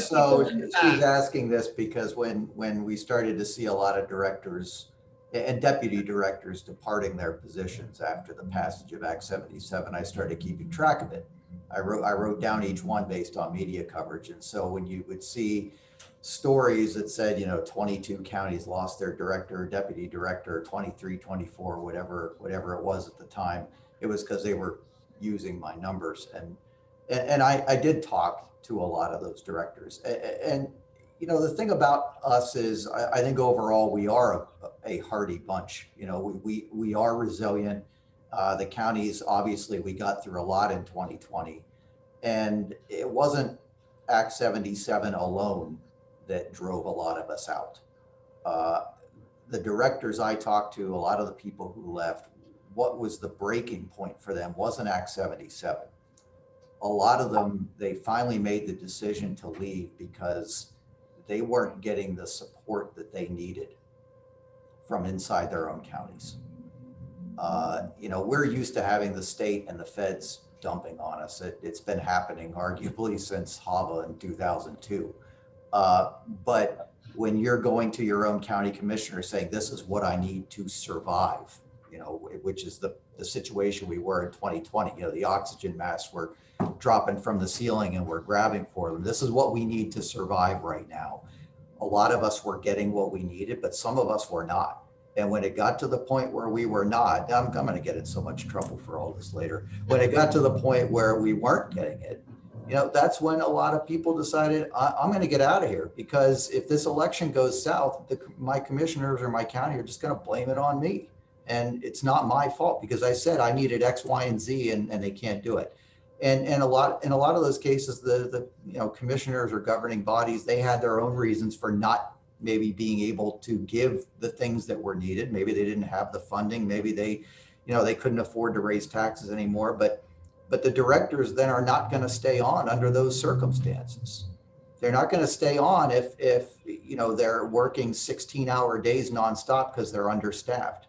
So she's asking this because when we started to see a lot of directors and deputy directors departing their positions after the passage of Act 77, I started keeping track of it. I wrote down each one based on media coverage. And so when you would see stories that said, 22 counties lost their director or deputy director, 23, 24, whatever it was at the time, it was because they were using my numbers. And I did talk to a lot of those directors. And the thing about us is I think overall we are a hardy bunch. We are resilient. The counties, obviously, we got through a lot in 2020. And it wasn't Act 77 alone that drove a lot of us out. The directors I talked to, a lot of the people who left, what was the breaking point for them wasn't Act 77. A lot of them, they finally made the decision to leave because they weren't getting the support that they needed from inside their own counties. We're used to having the state and the feds dumping on us. It's been happening arguably since HAVA in 2002. But when you're going to your own county commissioner saying, this is what I need to survive, which is the situation we were in 2020, the oxygen masks were dropping from the ceiling and we're grabbing for them. This is what we need to survive right now. A lot of us were getting what we needed, but some of us were not. And when it got to the point where we were not, I'm going to get in so much trouble for all this later. When it got to the point where we weren't getting it, you know, that's when a lot of people decided, I'm going to get out of here, because if this election goes south, my commissioners or my county are just going to blame it on me. And it's not my fault, because I said I needed X, Y, and Z, and they can't do it. And in a lot of those cases, the you know, commissioners or governing bodies, they had their own reasons for not maybe being able to give the things that were needed. Maybe they didn't have the funding. Maybe they, you know, they couldn't afford to raise taxes anymore. But the directors then are not going to stay on under those circumstances. They're not going to stay on if you know, they're working 16-hour days nonstop because they're understaffed.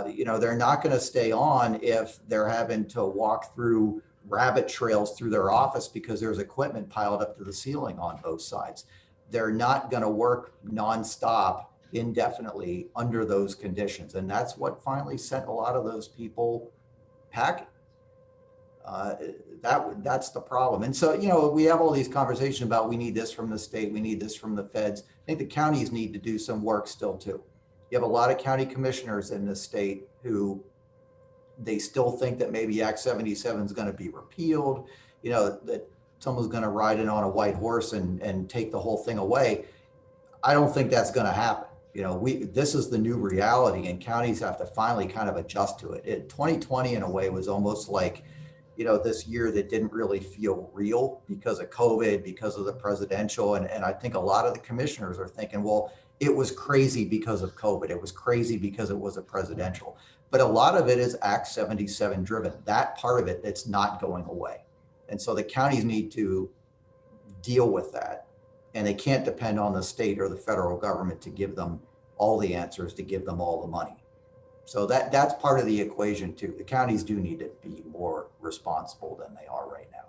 You know, they're not going to stay on if they're having to walk through rabbit trails through their office because there's equipment piled up to the ceiling on both sides. They're not going to work nonstop indefinitely under those conditions. And that's what finally sent a lot of those people packing. That's the problem. And so, you know, we have all these conversations about, we need this from the state, we need this from the feds. I think the counties need to do some work still too. You have a lot of county commissioners in this state who they still think that maybe Act 77 is going to be repealed, you know, that someone's going to ride in on a white horse and take the whole thing away. I don't think that's going to happen. You know, this is the new reality, and counties have to finally kind of adjust to it. 2020 in a way was almost like, you know, this year that didn't really feel real because of COVID, because of the presidential. And I think a lot of the commissioners are thinking, well, it was crazy because of COVID. It was crazy because it was a presidential. But a lot of it is Act 77 driven. That part of it, it's not going away. And so the counties need to deal with that. And they can't depend on the state or the federal government to give them all the answers, to give them all the money. So that's part of the equation too. The counties do need to be more responsible than they are right now.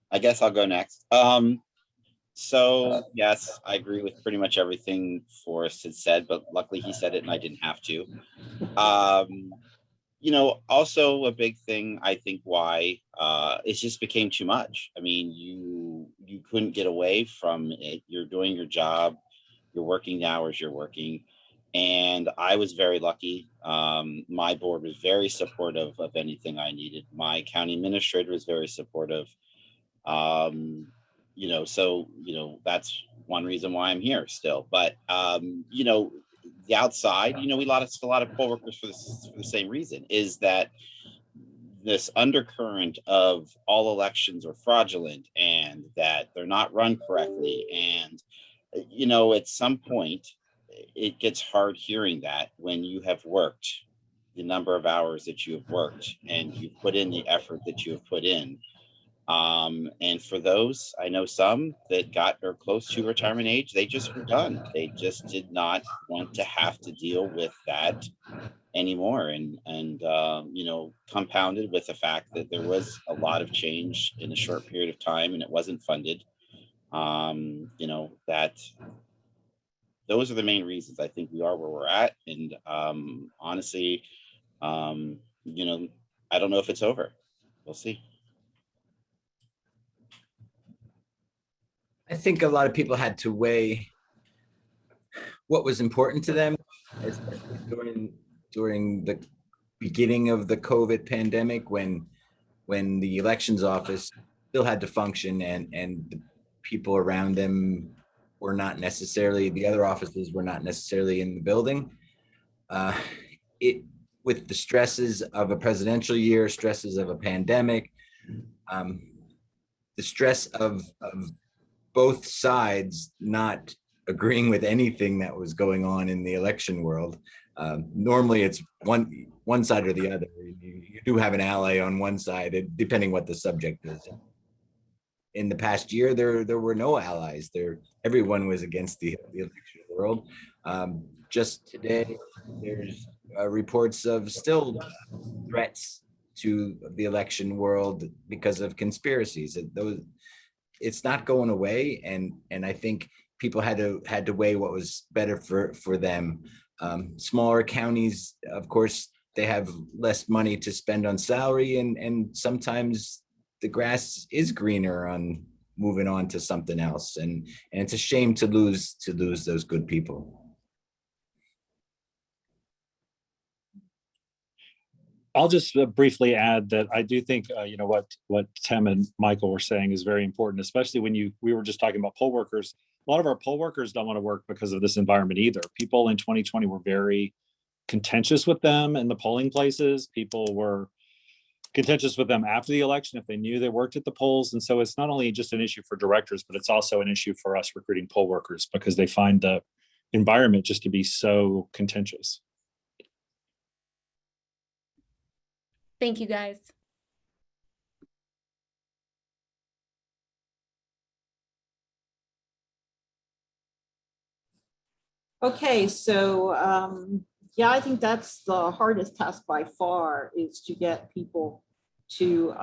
I guess I'll go next. So yes, I agree with pretty much everything Forrest had said, but luckily he said it and I didn't have to. You know, also a big thing, I think why it just became too much. I mean, you couldn't get away from it. You're doing your job, you're working the hours you're working. And I was very lucky. My board was very supportive of anything I needed. My county administrator was very supportive. You know, so, you know, that's one reason why I'm here still. But, you know, the outside, you know, we lost a lot of poll workers for the same reason, is that this undercurrent of all elections are fraudulent and that they're not run correctly. And, you know, at some point, it gets hard hearing that when you have worked the number of hours that you have worked and you put in the effort that you have put in. And for those, I know some that got or close to retirement age, they just were done. They just did not want to have to deal with that anymore. And you know, compounded with the fact that there was a lot of change in a short period of time and it wasn't funded. You know, that those are the main reasons I think we are where we're at. And honestly, you know, I don't know if it's over. We'll see. I think a lot of people had to weigh what was important to them, especially during the beginning of the COVID pandemic, when the elections office still had to function and the people around them were not necessarily, the other offices were not necessarily in the building. With the stresses of a presidential year, stresses of a pandemic, the stress of both sides not agreeing with anything that was going on in the election world. Normally it's one side or the other. You do have an ally on one side, depending what the subject is. In the past year, there were no allies. Everyone was against the election world. Just today, there's reports of still threats to the election world because of conspiracies. It's not going away, and I think people had to weigh what was better for them. Smaller counties, of course, they have less money to spend on salary, and sometimes the grass is greener on moving on to something else, and it's a shame to lose those good people. I'll just briefly add that I do think, you know, what Tim and Michael were saying is very important, especially when we were just talking about poll workers. A lot of our poll workers don't want to work because of this environment either. People in 2020 were very contentious with them in the polling places. People were contentious with them after the election if they knew they worked at the polls. And so it's not only just an issue for directors, but it's also an issue for us recruiting poll workers because they find the environment just to be so contentious. Thank you, guys. Okay, so yeah, I think that's the hardest task by far, is to get people to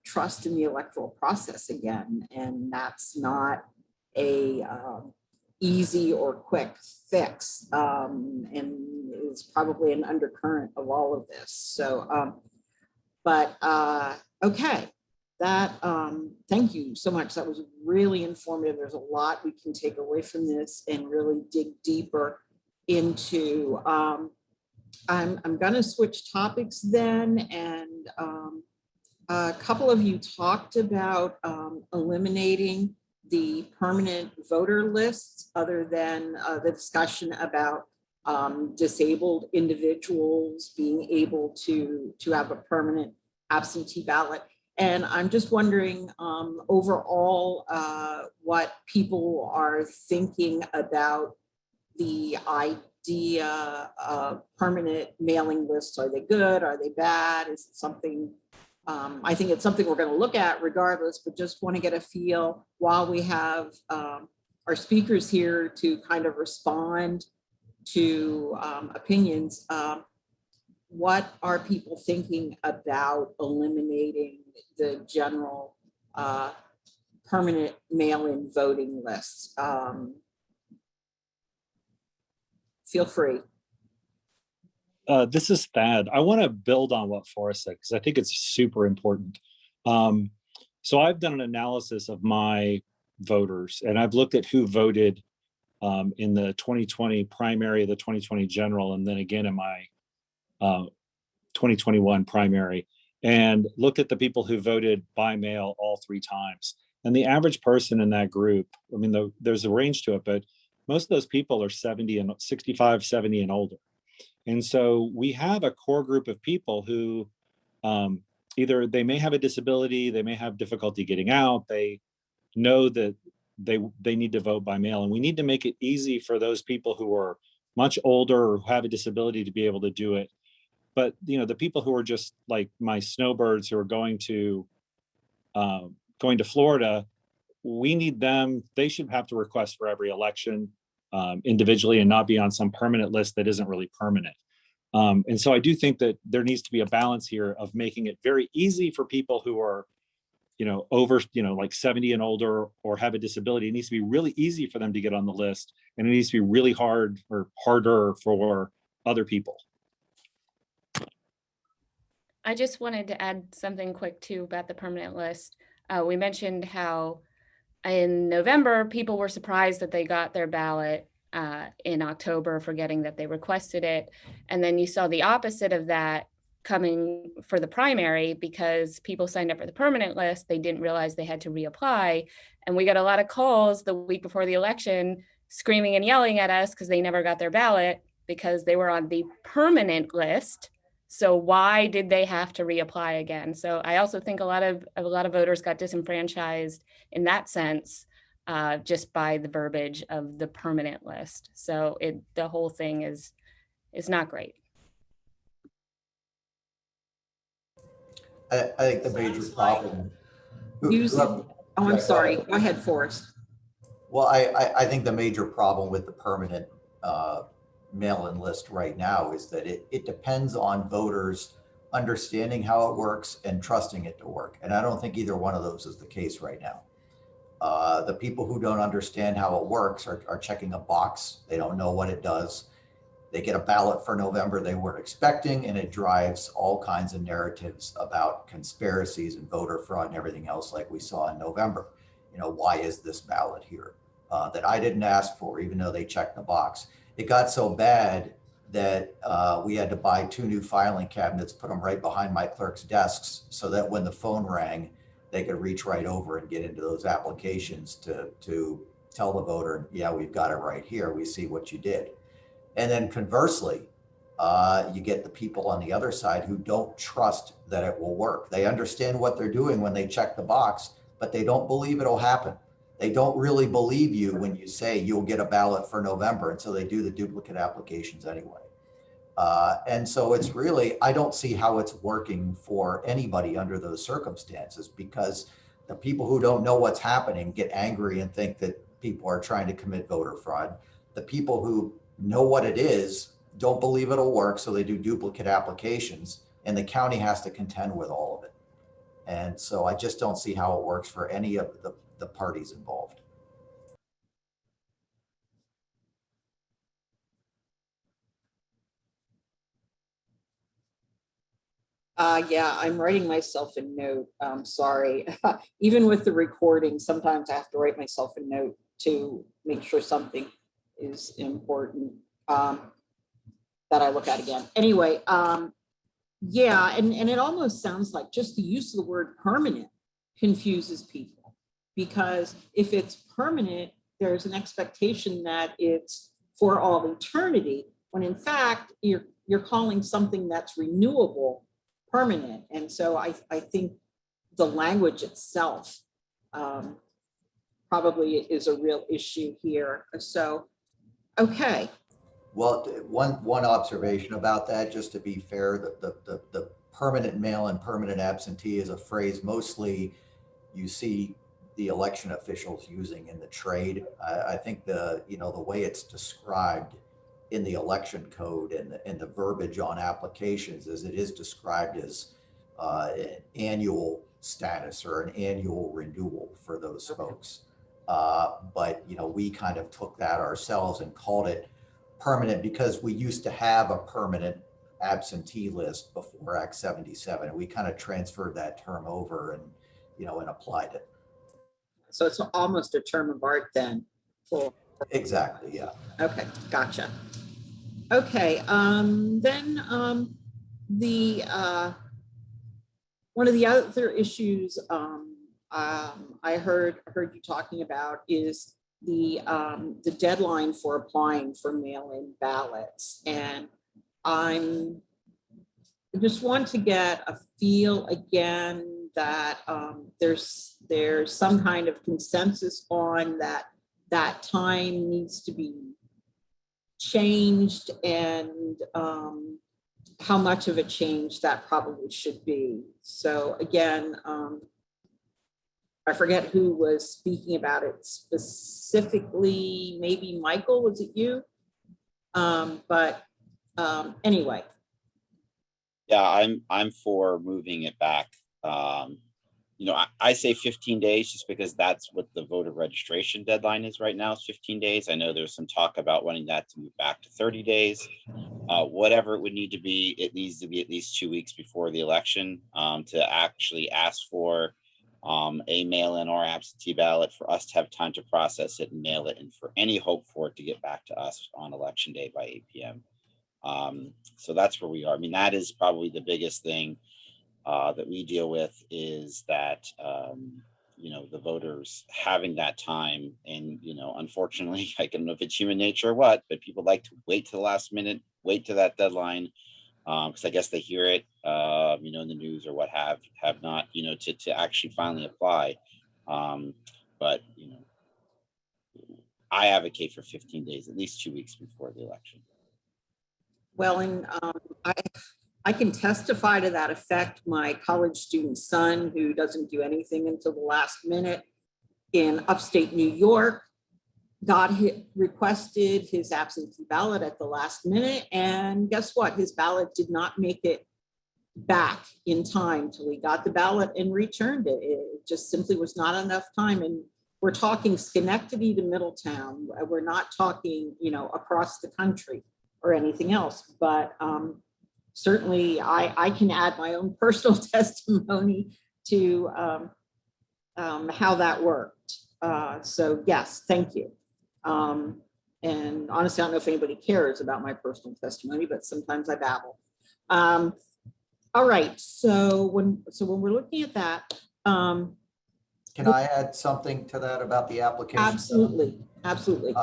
trust in the electoral process again. And that's not a easy or quick fix, and is probably an undercurrent of all of this. So, okay, that thank you so much. That was really informative. There's a lot we can take away from this and really dig deeper into. I'm going to switch topics then, and a couple of you talked about eliminating the permanent voter lists, other than the discussion about disabled individuals being able to have a permanent absentee ballot. And I'm just wondering overall what people are thinking about the idea of permanent mailing lists. Are they good? Are they bad? Is it something? I think it's something we're going to look at regardless, but just want to get a feel while we have our speakers here to kind of respond to opinions. What are people thinking about eliminating the general permanent mail-in voting lists? Feel free. This is Thad. I want to build on what Forrest said because I think it's super important. So I've done an analysis of my voters, and I've looked at who voted in the 2020 primary, the 2020 general, and then again in my 2021 primary, and looked at the people who voted by mail all 3 times. And the average person in that group, I mean, there's a range to it, but most of those people are 65, 70 and older. And so we have a core group of people who either they may have a disability, they may have difficulty getting out, they know that they need to vote by mail. And we need to make it easy for those people who are much older or who have a disability to be able to do it. But you know, the people who are just like my snowbirds who are going to Florida, we need them. They should have to request for every election individually and not be on some permanent list that isn't really permanent. And so I do think that there needs to be a balance here of making it very easy for people who are, you know, over, you know, like 70 and older or have a disability. It needs to be really easy for them to get on the list, and it needs to be really hard or harder for other people. I just wanted to add something quick too about the permanent list. We mentioned how in November, people were surprised that they got their ballot in October, forgetting that they requested it. And then you saw the opposite of that coming for the primary, because people signed up for the permanent list. They didn't realize they had to reapply. And we got a lot of calls the week before the election screaming and yelling at us because they never got their ballot because they were on the permanent list. So why did they have to reapply again? So I also think a lot of voters got disenfranchised in that sense, just by the verbiage of the permanent list. So the whole thing is not great. I think the major problem. I'm sorry. Go ahead, Forrest. Well, I think the major problem with the permanent mail-in list right now is that it depends on voters understanding how it works and trusting it to work. And I don't think either one of those is the case right now. The people who don't understand how it works are checking a box. They don't know what it does. They get a ballot for November they weren't expecting, and it drives all kinds of narratives about conspiracies and voter fraud and everything else like we saw in November. You know, why is this ballot here that I didn't ask for, even though they checked the box? It got so bad that we had to buy 2 new filing cabinets, put them right behind my clerk's desks so that when the phone rang, they could reach right over and get into those applications to tell the voter, yeah, we've got it right here. We see what you did. And then conversely, you get the people on the other side who don't trust that it will work. They understand what they're doing when they check the box, but they don't believe it'll happen. They don't really believe you when you say you'll get a ballot for November, and so they do the duplicate applications anyway. And so it's really, I don't see how it's working for anybody under those circumstances, because the people who don't know what's happening get angry and think that people are trying to commit voter fraud. The people who know what it is don't believe it'll work, so they do duplicate applications, and the county has to contend with all of it. And so I just don't see how it works for any of the parties involved. Yeah, I'm writing myself a note. Sorry. Even with the recording, sometimes I have to write myself a note to make sure something is important that I look at again. Anyway, yeah, and it almost sounds like just the use of the word permanent confuses people, because if it's permanent, there's an expectation that it's for all eternity, when in fact, you're calling something that's renewable permanent. And so I think the language itself probably is a real issue here. So, okay. Well, one observation about that, just to be fair, the permanent mail and permanent absentee is a phrase mostly you see the election officials using in the trade. I think the way it's described in the election code and the verbiage on applications is it is described as an annual status or an annual renewal for those folks. But we kind of took that ourselves and called it permanent because we used to have a permanent absentee list before Act 77. We kind of transferred that term over and and applied it. So it's almost a term of art then. Exactly, yeah. Okay, gotcha. Okay, then one of the other issues I heard you talking about is the deadline for applying for mail-in ballots, and I just want to get a feel again that there's some kind of consensus on that time needs to be changed, and how much of a change that probably should be. So again, I forget who was speaking about it specifically, maybe Michael, was it you? But anyway. Yeah, I'm for moving it back. I say 15 days just because that's what the voter registration deadline is right now, is 15 days. I know there's some talk about wanting that to move back to 30 days. Whatever it would need to be, it needs to be at least 2 weeks before the election to actually ask for a mail-in or absentee ballot, for us to have time to process it and mail it, and for any hope for it to get back to us on election day by 8 p.m. So that's where we are. I mean, that is probably the biggest thing that we deal with, is that the voters having that time. And unfortunately, I don't know if it's human nature or what, but people like to wait to the last minute, wait to that deadline, because I guess they hear it in the news or what have not, to actually finally apply. But I advocate for 15 days, at least 2 weeks before the election. Well, and I can testify to that effect. My college student son, who doesn't do anything until the last minute in upstate New York, requested his absentee ballot at the last minute. And guess what? His ballot did not make it back in time till he got the ballot and returned it. It just simply was not enough time. And we're talking Schenectady to Middletown. We're not talking, across the country or anything else. But certainly I can add my own personal testimony to how that worked. So yes, thank you. And honestly, I don't know if anybody cares about my personal testimony, but sometimes I babble. All right, so when we're looking at that, Can I add something to that about the application? absolutely, absolutely.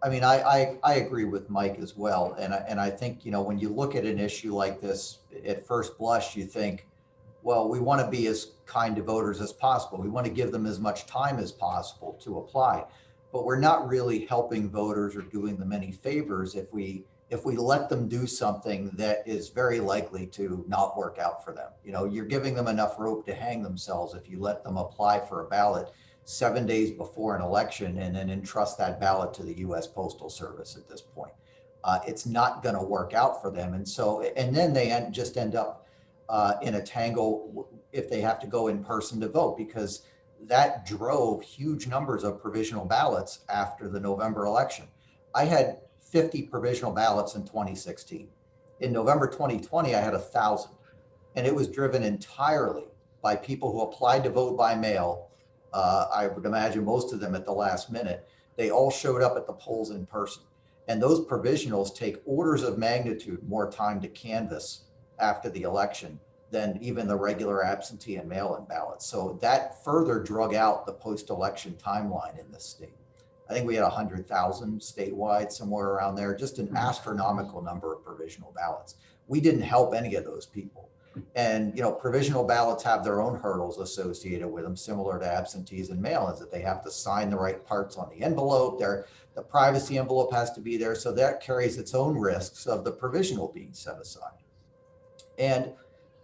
I mean, I agree with Mike as well. And I think, you know, when you look at an issue like this, at first blush, you think, well, we want to be as kind to voters as possible. We want to give them as much time as possible to apply. But we're not really helping voters or doing them any favors if we let them do something that is very likely to not work out for them. You know, you're giving them enough rope to hang themselves if you let them apply for a ballot 7 days before an election and then entrust that ballot to the US Postal Service at this point. It's not going to work out for them. And then they just end up in a tangle if they have to go in person to vote, because that drove huge numbers of provisional ballots after the November election. I had 50 provisional ballots in 2016. In November 2020, I had 1,000, and it was driven entirely by people who applied to vote by mail. I would imagine most of them at the last minute. They all showed up at the polls in person. And those provisionals take orders of magnitude more time to canvass after the election than even the regular absentee and mail-in ballots. So that further drug out the post-election timeline in this state. I think we had 100,000 statewide, somewhere around there, just an astronomical number of provisional ballots. We didn't help any of those people. And, you know, provisional ballots have their own hurdles associated with them, similar to absentees and mail-ins, that they have to sign the right parts on the envelope. The privacy envelope has to be there. So that carries its own risks of the provisional being set aside. And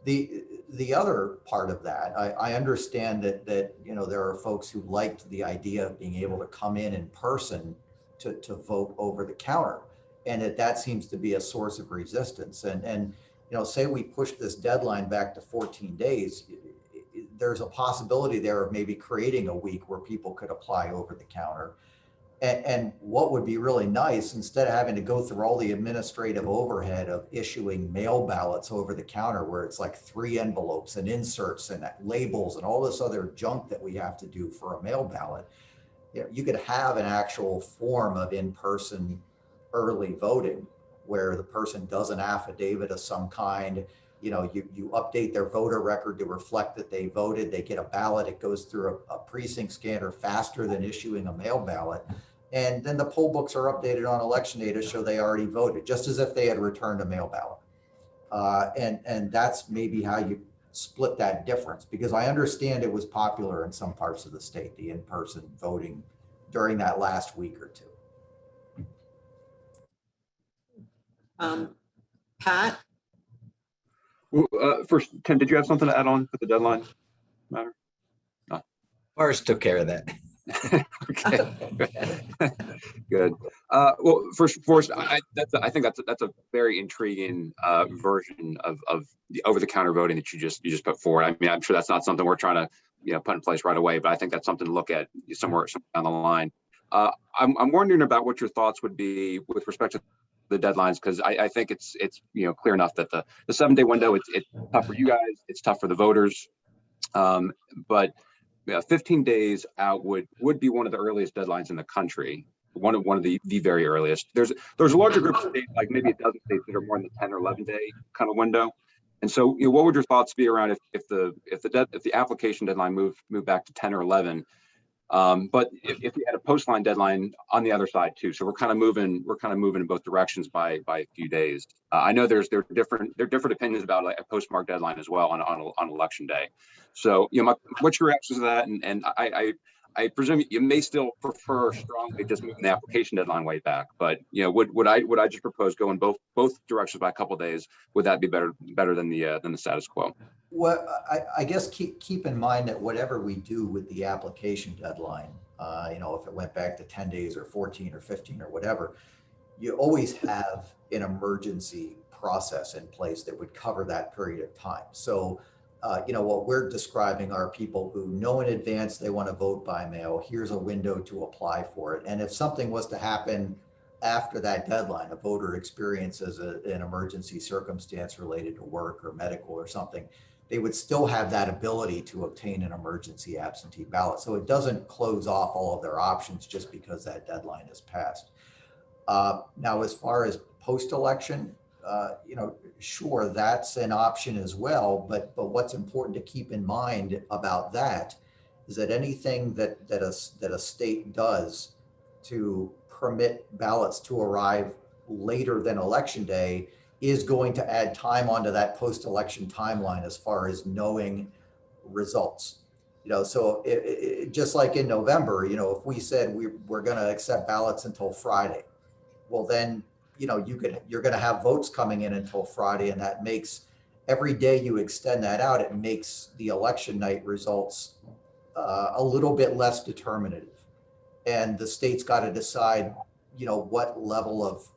the other part of that, I understand that you know, there are folks who liked the idea of being able to come in person to vote over the counter, and that seems to be a source of resistance. And you know, say we push this deadline back to 14 days, there's a possibility there of maybe creating a week where people could apply over the counter. And what would be really nice, instead of having to go through all the administrative overhead of issuing mail ballots over the counter, where it's like 3 envelopes and inserts and labels and all this other junk that we have to do for a mail ballot, you know, you could have an actual form of in-person early voting where the person does an affidavit of some kind. You know, you update their voter record to reflect that they voted, they get a ballot, it goes through a precinct scanner faster than issuing a mail ballot. And then the poll books are updated on election day to show they already voted, just as if they had returned a mail ballot. And that's maybe how you split that difference, because I understand it was popular in some parts of the state, the in-person voting during that last week or two. Pat? First, Tim, did you have something to add on for the deadline matter? No. Forrest took care of that. Okay. Good. Well, first, Forrest, I think that's a very intriguing version of the over-the-counter voting that you just put forward. I mean, I'm sure that's not something we're trying to put in place right away, but I think that's something to look at somewhere down the line. I'm wondering about what your thoughts would be with respect to the deadlines, because I think it's clear enough that the 7-day window, it's tough for you guys, it's tough for the voters, but 15 days out would be one of the earliest deadlines in the country, one of the very earliest. There's a larger group of states, like maybe a dozen states, that are more in the 10 or 11 day kind of window. And so, what would your thoughts be around if the application deadline moved back to 10 or 11? But if we had a postline deadline on the other side too, so we're kind of moving in both directions by a few days. I know there are different opinions about like a postmark deadline as well on election day. So what's your reaction to that? And I presume you may still prefer strongly just moving the application deadline way back, but would I just propose going both directions by a couple of days? Would that be better than the status quo? Well, I guess keep in mind that whatever we do with the application deadline, if it went back to 10 days or 14 or 15 or whatever, you always have an emergency process in place that would cover that period of time. So, what we're describing are people who know in advance they want to vote by mail. Here's a window to apply for it. And if something was to happen after that deadline, a voter experiences an emergency circumstance related to work or medical or something, they would still have that ability to obtain an emergency absentee ballot. So it doesn't close off all of their options just because that deadline is passed. Now, as far as post-election, sure, that's an option as well. But what's important to keep in mind about that is that anything that a state does to permit ballots to arrive later than election day is going to add time onto that post-election timeline as far as knowing results. So just like in November, if we said we're going to accept ballots until Friday, well then, you're going to have votes coming in until Friday, and that makes every day you extend that out, it makes the election night results a little bit less determinative. And the state's got to decide, what level of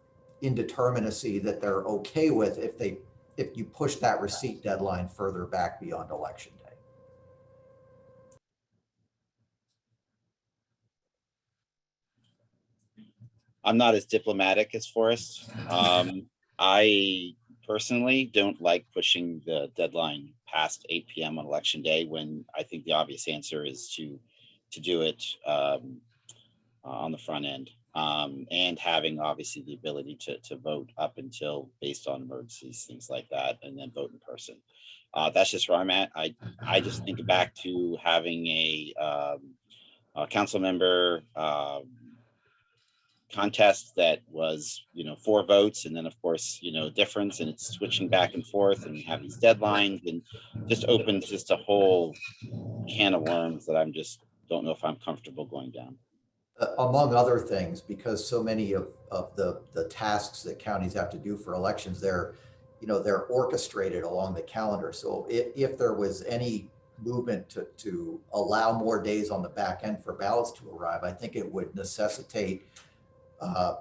indeterminacy that they're okay with if you push that receipt deadline further back beyond election day. I'm not as diplomatic as Forrest. I personally don't like pushing the deadline past 8 p.m. on election day, when I think the obvious answer is to do it on the front end, and having obviously the ability to vote up until, based on emergencies, things like that, and then vote in person. That's just where I'm at. I just think back to having a council member contest that was 4 votes, and then of course difference, and it's switching back and forth, and you have these deadlines, and just opens just a whole can of worms that I'm just don't know if I'm comfortable going down. Among other things, because so many of the tasks that counties have to do for elections, they're orchestrated along the calendar. So if there was any movement to allow more days on the back end for ballots to arrive, I think it would necessitate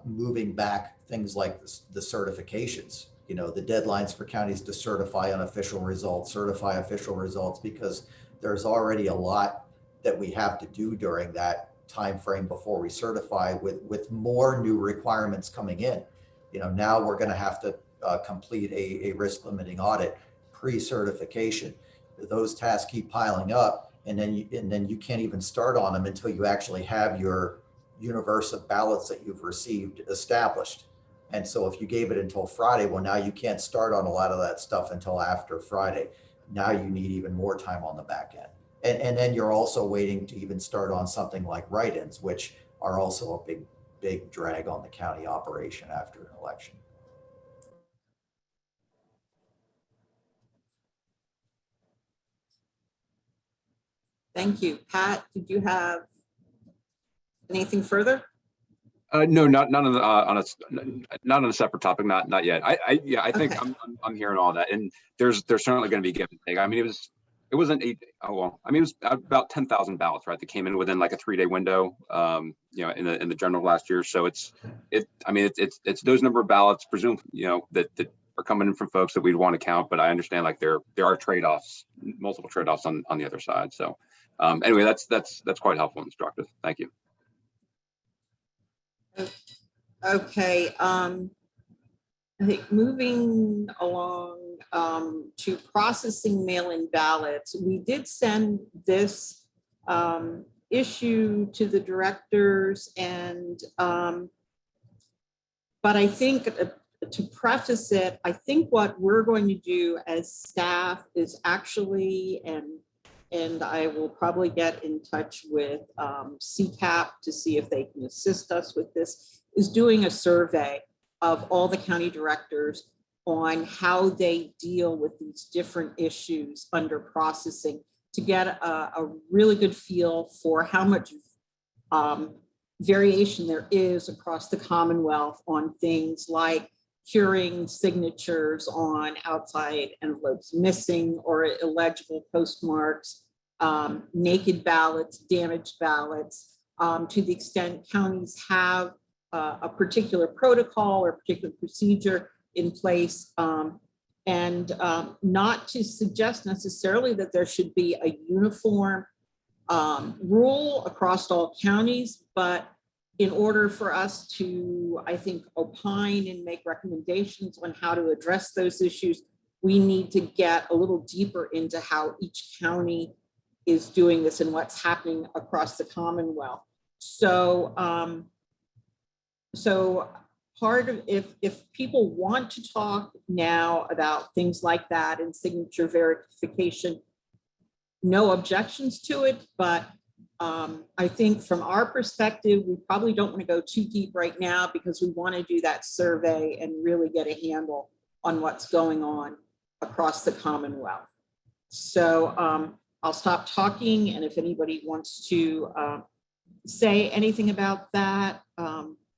moving back things like the certifications, the deadlines for counties to certify unofficial results, certify official results, because there's already a lot that we have to do during that time frame before we certify, with more new requirements coming in. Now we're going to have to complete a risk limiting audit pre-certification. Those tasks keep piling up, and then you can't even start on them until you actually have your universe of ballots that you've received established. And so if you gave it until Friday, well, now you can't start on a lot of that stuff until after Friday. Now you need even more time on the back end. And then you're also waiting to even start on something like write-ins, which are also a big drag on the county operation after an election. Thank you. Pat, did you have anything further? No, not on a separate topic, not yet. I think okay. I'm hearing all that, and there's certainly going to be give and take. I mean, it wasn't it was about 10,000 ballots, right, that came in within like a 3-day window, in the general last year. So it's those number of ballots, presume, that are coming in from folks that we'd want to count. But I understand like there are trade-offs, multiple trade-offs on the other side. So anyway, that's quite helpful and instructive. Thank you. Okay, I think moving along to processing mail-in ballots, we did send this issue to the directors, and but I think to preface it, I think what we're going to do as staff is actually, and I will probably get in touch with CCAP to see if they can assist us with this, is doing a survey of all the county directors on how they deal with these different issues under processing, to get a really good feel for how much variation there is across the Commonwealth on things like curing signatures on outside envelopes missing or illegible postmarks, naked ballots, damaged ballots, to the extent counties have a particular protocol or particular procedure in place, and not to suggest necessarily that there should be a uniform rule across all counties, but in order for us to, I think, opine and make recommendations on how to address those issues, we need to get a little deeper into how each county is doing this and what's happening across the Commonwealth. So, part of, if people want to talk now about things like that and signature verification, no objections to it, but I think from our perspective, we probably don't want to go too deep right now because we want to do that survey and really get a handle on what's going on across the Commonwealth. So I'll stop talking, and if anybody wants to say anything about that,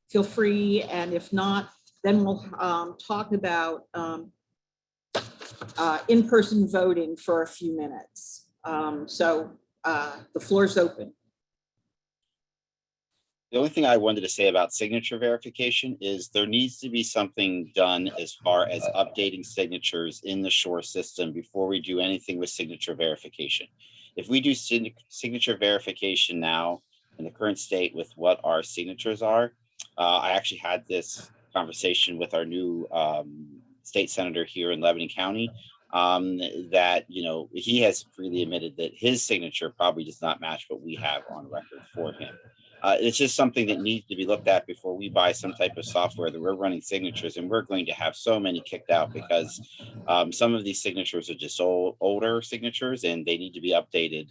feel free, and if not, then we'll talk about in-person voting for a few minutes. The floor is open. The only thing I wanted to say about signature verification is there needs to be something done as far as updating signatures in the SURE system before we do anything with signature verification. If we do signature verification now in the current state with what our signatures are, I actually had this conversation with our new state senator here in Lebanon County, that, you know, he has freely admitted that his signature probably does not match what we have on record for him. It's just something that needs to be looked at before we buy some type of software that we're running signatures, and we're going to have so many kicked out because some of these signatures are just older signatures and they need to be updated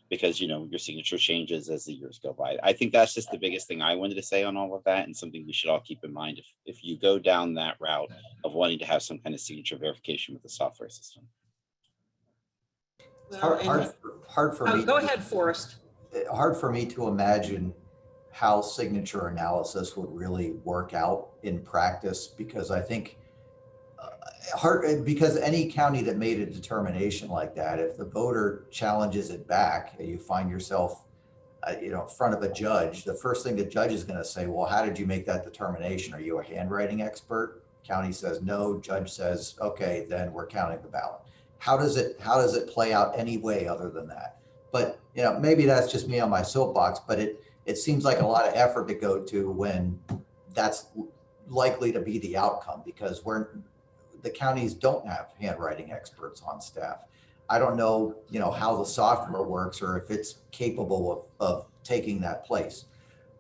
because, you know, your signature changes as the years go by. I think that's just the biggest thing I wanted to say on all of that, and something we should all keep in mind if you go down that route of wanting to have some kind of signature verification with the software system. Hard for me. Go ahead, Forrest. Hard for me to imagine how signature analysis would really work out in practice, because I think because any county that made a determination like that, if the voter challenges it back and you find yourself in front of a judge, the first thing the judge is going to say, well, how did you make that determination? Are you a handwriting expert? County says no, judge says, okay, then we're counting the ballot. How does it play out any way other than that? But maybe that's just me on my soapbox, but it seems like a lot of effort to go to when that's likely to be the outcome, because the counties don't have handwriting experts on staff. I don't know, how the software works or if it's capable of taking that place.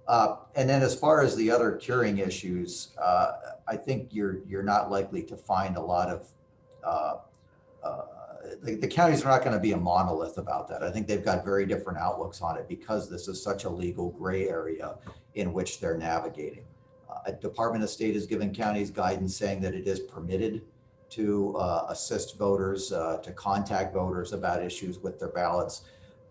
And then as far as the other curing issues, I think you're not likely to find a lot of the counties are not going to be a monolith about that. I think they've got very different outlooks on it because this is such a legal gray area in which they're navigating. Department of State has given counties guidance saying that it is permitted to assist voters, to contact voters about issues with their ballots.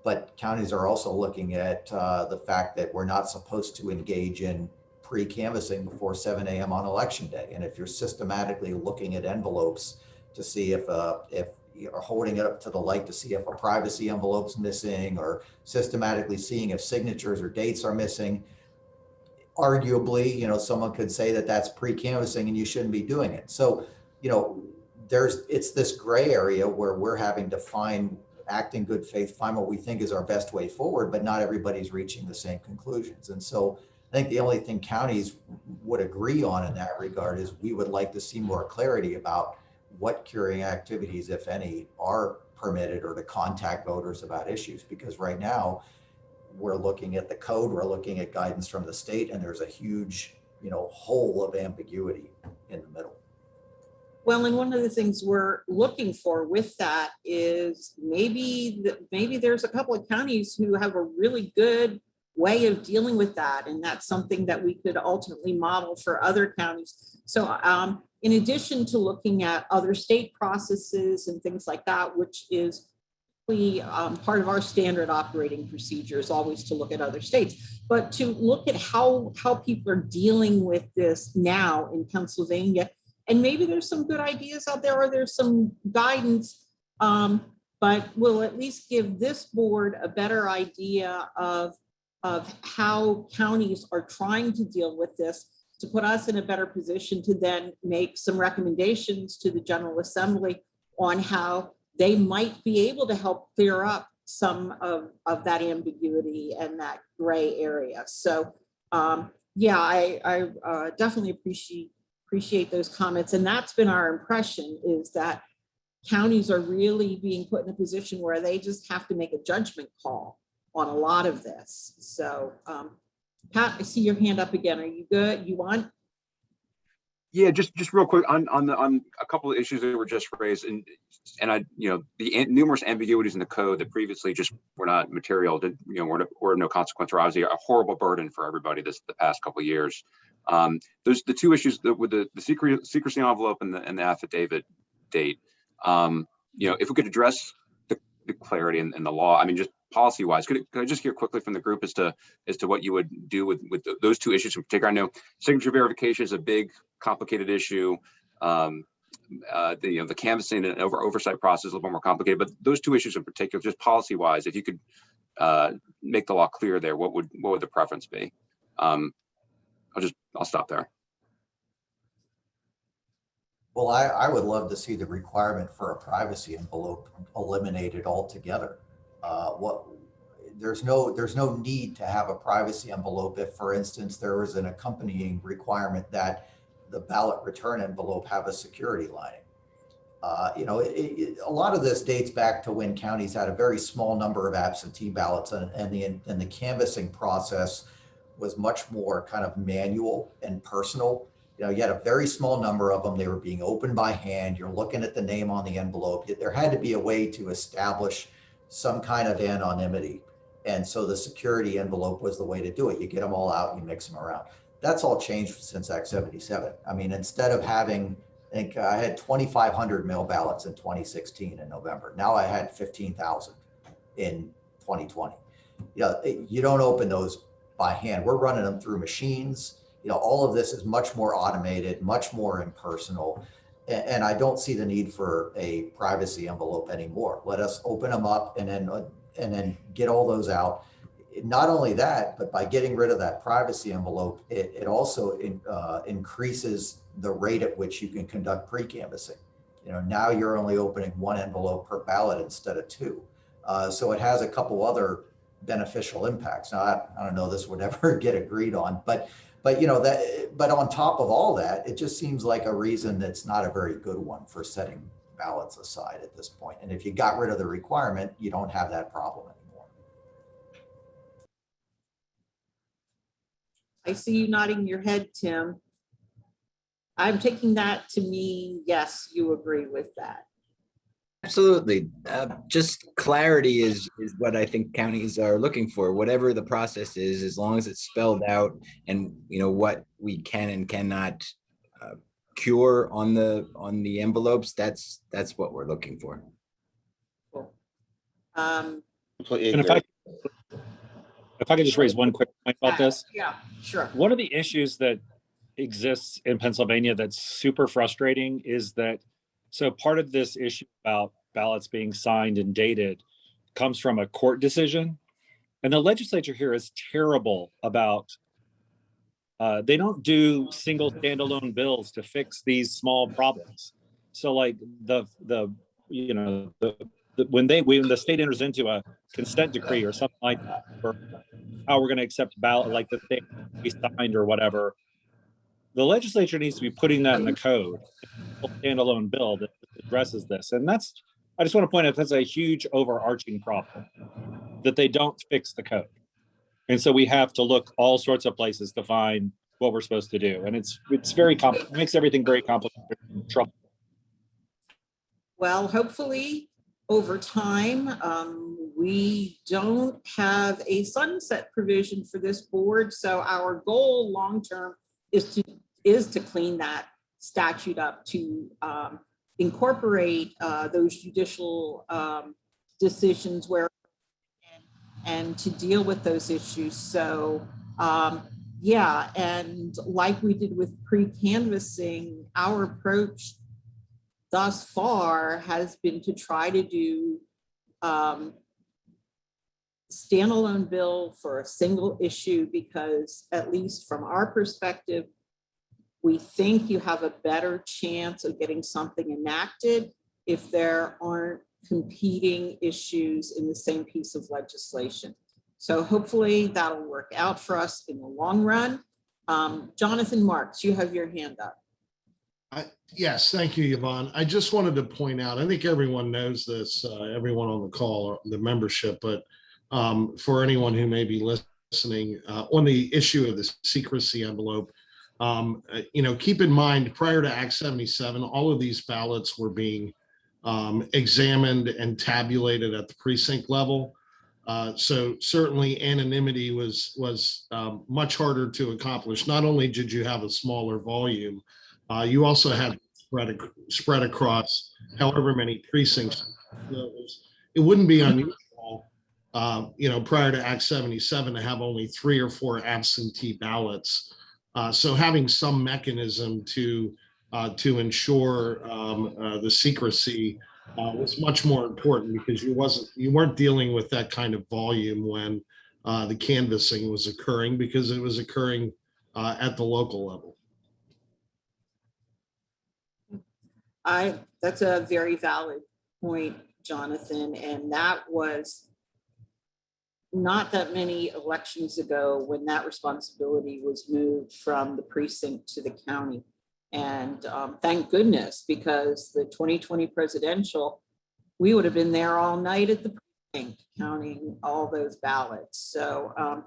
But counties are also looking at the fact that we're not supposed to engage in pre-canvassing before 7 a.m. on election day. And if you're systematically looking at envelopes to see if you're holding it up to the light to see if a privacy envelope's missing, or systematically seeing if signatures or dates are missing, arguably, someone could say that that's pre-canvassing and you shouldn't be doing it. So, it's this gray area where we're having to act in good faith, find what we think is our best way forward, but not everybody's reaching the same conclusions. And so I think the only thing counties would agree on in that regard is we would like to see more clarity about what curing activities, if any, are permitted, or to contact voters about issues. Because right now we're looking at the code, we're looking at guidance from the state, and there's a huge, hole of ambiguity in the middle. Well, and one of the things we're looking for with that is maybe there's a couple of counties who have a really good way of dealing with that. And that's something that we could ultimately model for other counties. So in addition to looking at other state processes and things like that, which is part of our standard operating procedure, is always to look at other states, but to look at how people are dealing with this now in Pennsylvania. And maybe there's some good ideas out there, or there's some guidance, but we'll at least give this board a better idea of how counties are trying to deal with this, to put us in a better position to then make some recommendations to the General Assembly on how they might be able to help clear up some of that ambiguity and that gray area. So yeah, I definitely appreciate those comments. And that's been our impression, is that counties are really being put in a position where they just have to make a judgment call on a lot of this. So Pat, I see your hand up again. Are you good? You want? Yeah, just real quick on a couple of issues that were just raised, and the numerous ambiguities in the code that previously just were not material, were of no consequence, or obviously a horrible burden for everybody the past couple of years. There's the two issues with the secrecy envelope and the affidavit date. If we could address the clarity in the law, I mean, just policy wise, could I just hear quickly from the group as to what you would do with those two issues in particular? I know signature verification is a big, complicated issue. The canvassing and oversight process is a little bit more complicated, but those two issues in particular, just policy wise, if you could make the law clear there, what would the preference be? I'll stop there. Well, I would love to see the requirement for a privacy envelope eliminated altogether. There's no need to have a privacy envelope if, for instance, there was an accompanying requirement that the ballot return envelope have a security lining. A lot of this dates back to when counties had a very small number of absentee ballots, and the canvassing process was much more kind of manual and personal. You had a very small number of them. They were being opened by hand. You're looking at the name on the envelope. There had to be a way to establish some kind of anonymity. And so the security envelope was the way to do it. You get them all out, you mix them around. That's all changed since Act 77. I mean, instead of having, I think I had 2,500 mail ballots in 2016 in November. Now I had 15,000 in 2020. You don't open those by hand. We're running them through machines. All of this is much more automated, much more impersonal. And I don't see the need for a privacy envelope anymore. Let us open them up and then get all those out. Not only that, but by getting rid of that privacy envelope, it also increases the rate at which you can conduct pre-canvassing. Now you're only opening one envelope per ballot instead of two. So it has a couple other beneficial impacts. Now, I don't know this would ever get agreed on, but on top of all that, it just seems like a reason that's not a very good one for setting ballots aside at this point. And if you got rid of the requirement, you don't have that problem anymore. I see you nodding your head, Tim. I'm taking that to mean, yes, you agree with that. Absolutely. Just clarity is what I think counties are looking for. Whatever the process is, as long as it's spelled out and what we can and cannot cure on the envelopes, that's what we're looking for. Cool. And if I could just raise one quick point about this. Yeah, sure. One of the issues that exists in Pennsylvania that's super frustrating is that, so part of this issue about ballots being signed and dated comes from a court decision. And the legislature here is terrible about, they don't do single standalone bills to fix these small problems. So like when the state enters into a consent decree or something like that, or how we're going to accept ballot, like the thing we signed or whatever, the legislature needs to be putting that in the code, a standalone bill that addresses this. And I just want to point out that's a huge overarching problem, that they don't fix the code. And so we have to look all sorts of places to find what we're supposed to do. And it's very complicated, makes everything very complicated and trouble. Well, hopefully over time, we don't have a sunset provision for this board. So our goal long-term is to clean that statute up, to incorporate those judicial decisions and to deal with those issues. So yeah, and like we did with pre-canvassing, our approach thus far has been to try to do standalone bill for a single issue, because at least from our perspective, we think you have a better chance of getting something enacted if there aren't competing issues in the same piece of legislation. So hopefully that'll work out for us in the long run. Jonathan Marks, you have your hand up. Yes, thank you, Yvonne. I just wanted to point out, I think everyone knows this, everyone on the call, or the membership, but for anyone who may be listening, on the issue of the secrecy envelope, Keep in mind, prior to Act 77, all of these ballots were being examined and tabulated at the precinct level. So certainly anonymity was much harder to accomplish. Not only did you have a smaller volume, you also had spread across however many precincts. It wouldn't be unusual, prior to Act 77 to have only 3 or 4 absentee ballots. So having some mechanism to ensure the secrecy was much more important, because you weren't dealing with that kind of volume when the canvassing was occurring, because it was occurring at the local level. That's a very valid point, Jonathan, and that was not that many elections ago when that responsibility was moved from the precinct to the county. And thank goodness, because the 2020 presidential, we would have been there all night at the precinct counting all those ballots. So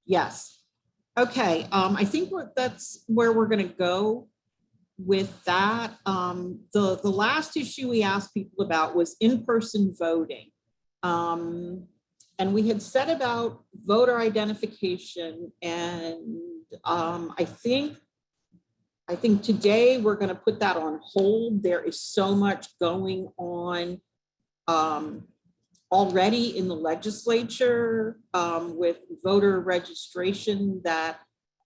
yes. Okay, I think that's where we're going to go with that. The last issue we asked people about was in-person voting. And we had said about voter identification, and I think today we're going to put that on hold. There is so much going on already in the legislature with voter registration that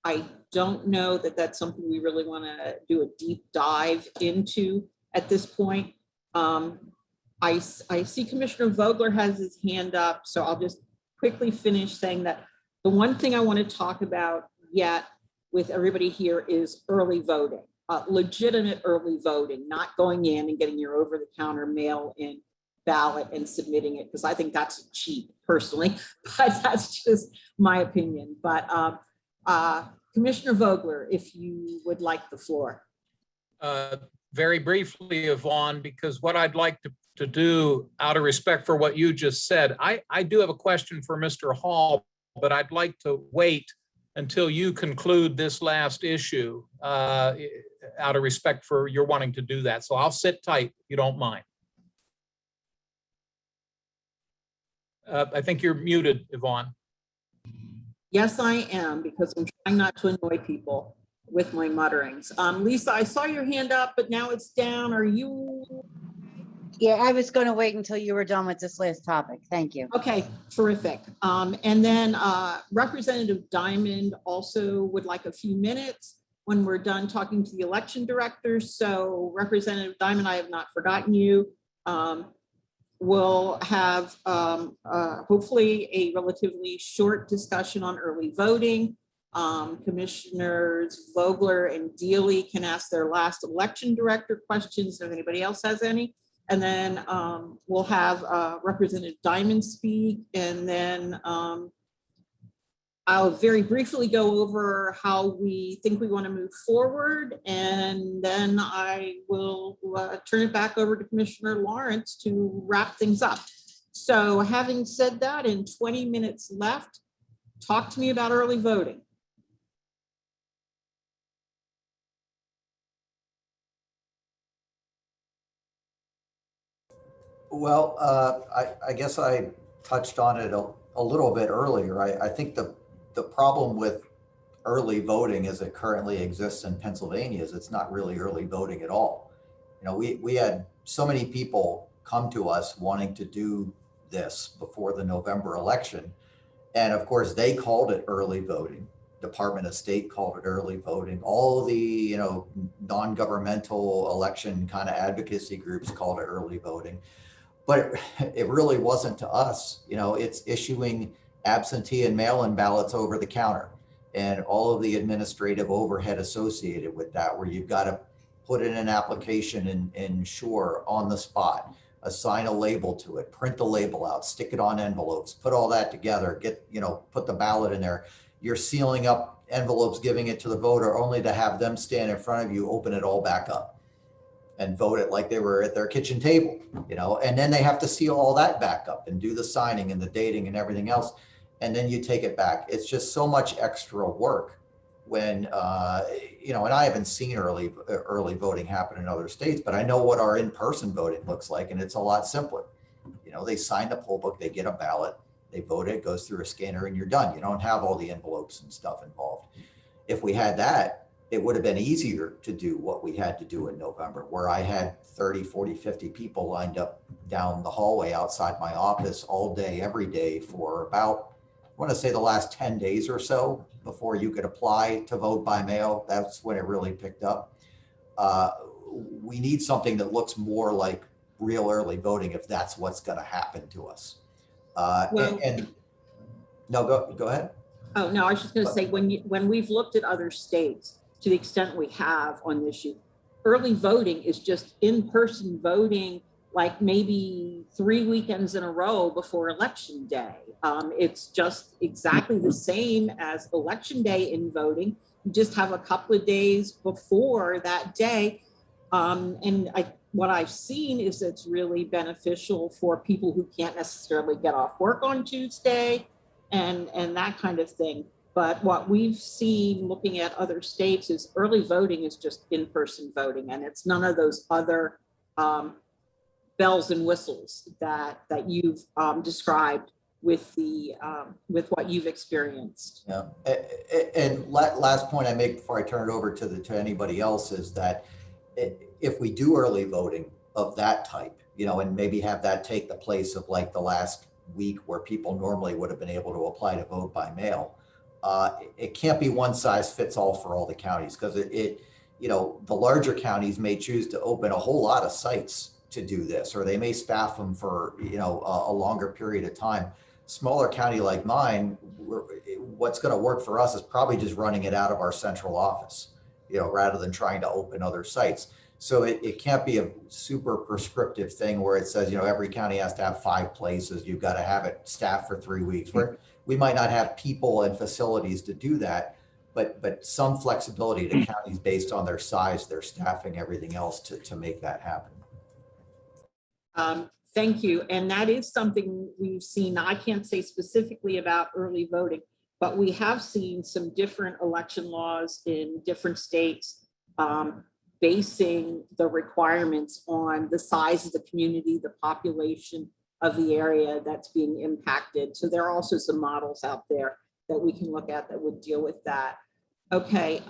I don't know that that's something we really want to do a deep dive into at this point. I see Commissioner Vogler has his hand up, so I'll just quickly finish saying that the one thing I want to talk about yet with everybody here is early voting, legitimate early voting, not going in and getting your over-the-counter mail-in ballot and submitting it, because I think that's cheap personally, but that's just my opinion. But Commissioner Vogler, if you would like the floor. Very briefly, Yvonne, because what I'd like to do, out of respect for what you just said, I do have a question for Mr. Hall, but I'd like to wait until you conclude this last issue out of respect for your wanting to do that. So I'll sit tight if you don't mind. I think you're muted, Yvonne. Yes, I am, because I'm trying not to annoy people with my mutterings. Lisa, I saw your hand up, but now it's down. Are you? Yeah, I was going to wait until you were done with this last topic. Thank you. Okay, terrific. And then Representative Diamond also would like a few minutes when we're done talking to the election directors. So Representative Diamond, I have not forgotten you. We'll have hopefully a relatively short discussion on early voting. Commissioners Vogler and Deely can ask their last election director questions if anybody else has any. And then we'll have Representative Diamond speak, and then I'll very briefly go over how we think we want to move forward, and then I will turn it back over to Commissioner Lawrence to wrap things up. So having said that, in 20 minutes left, talk to me about early voting. Well, I guess I touched on it a little bit earlier. I think the problem with early voting as it currently exists in Pennsylvania is it's not really early voting at all. You know, we had so many people come to us wanting to do this before the November election. And of course, they called it early voting. Department of State called it early voting. All of the, non-governmental election kind of advocacy groups called it early voting. But it really wasn't to us. It's issuing absentee and mail-in ballots over the counter and all of the administrative overhead associated with that, where you've got to put in an application and ensure on the spot, assign a label to it, print the label out, stick it on envelopes, put all that together, put the ballot in there. You're sealing up envelopes, giving it to the voter, only to have them stand in front of you, open it all back up and vote it like they were at their kitchen table, and then they have to seal all that back up and do the signing and the dating and everything else. And then you take it back. It's just so much extra work when, and I haven't seen early voting happen in other states, but I know what our in-person voting looks like, and it's a lot simpler. They sign the poll book, they get a ballot, they vote it, goes through a scanner, and you're done. You don't have all the envelopes and stuff involved. If we had that, it would have been easier to do what we had to do in November, where I had 30, 40, 50 people lined up down the hallway outside my office all day, every day for about, I want to say the last 10 days or so before you could apply to vote by mail. That's when it really picked up. We need something that looks more like real early voting if that's what's going to happen to us. No, go ahead. Oh, no, I was just going to say, when we've looked at other states, to the extent we have on this issue, early voting is just in-person voting, like maybe 3 weekends in a row before election day. It's just exactly the same as election day in voting. You just have a couple of days before that day. What I've seen is it's really beneficial for people who can't necessarily get off work on Tuesday and that kind of thing. But what we've seen looking at other states is early voting is just in-person voting, and it's none of those other bells and whistles that you've described with what you've experienced. Yeah, and last point I make before I turn it over to anybody else is that if we do early voting of that type, and maybe have that take the place of like the last week where people normally would have been able to apply to vote by mail. It can't be one size fits all for all the counties, because the larger counties may choose to open a whole lot of sites to do this, or they may staff them for, a longer period of time. Smaller county like mine, what's going to work for us is probably just running it out of our central office, rather than trying to open other sites. So it can't be a super prescriptive thing where it says, every county has to have 5 places. You've got to have it staffed for 3 weeks. Where we might not have people and facilities to do that, but some flexibility to counties based on their size, their staffing, everything else to make that happen. Thank you. And that is something we've seen. I can't say specifically about early voting, but we have seen some different election laws in different states basing the requirements on the size of the community, the population of the area that's being impacted. So there are also some models out there that we can look at that would deal with that. Okay,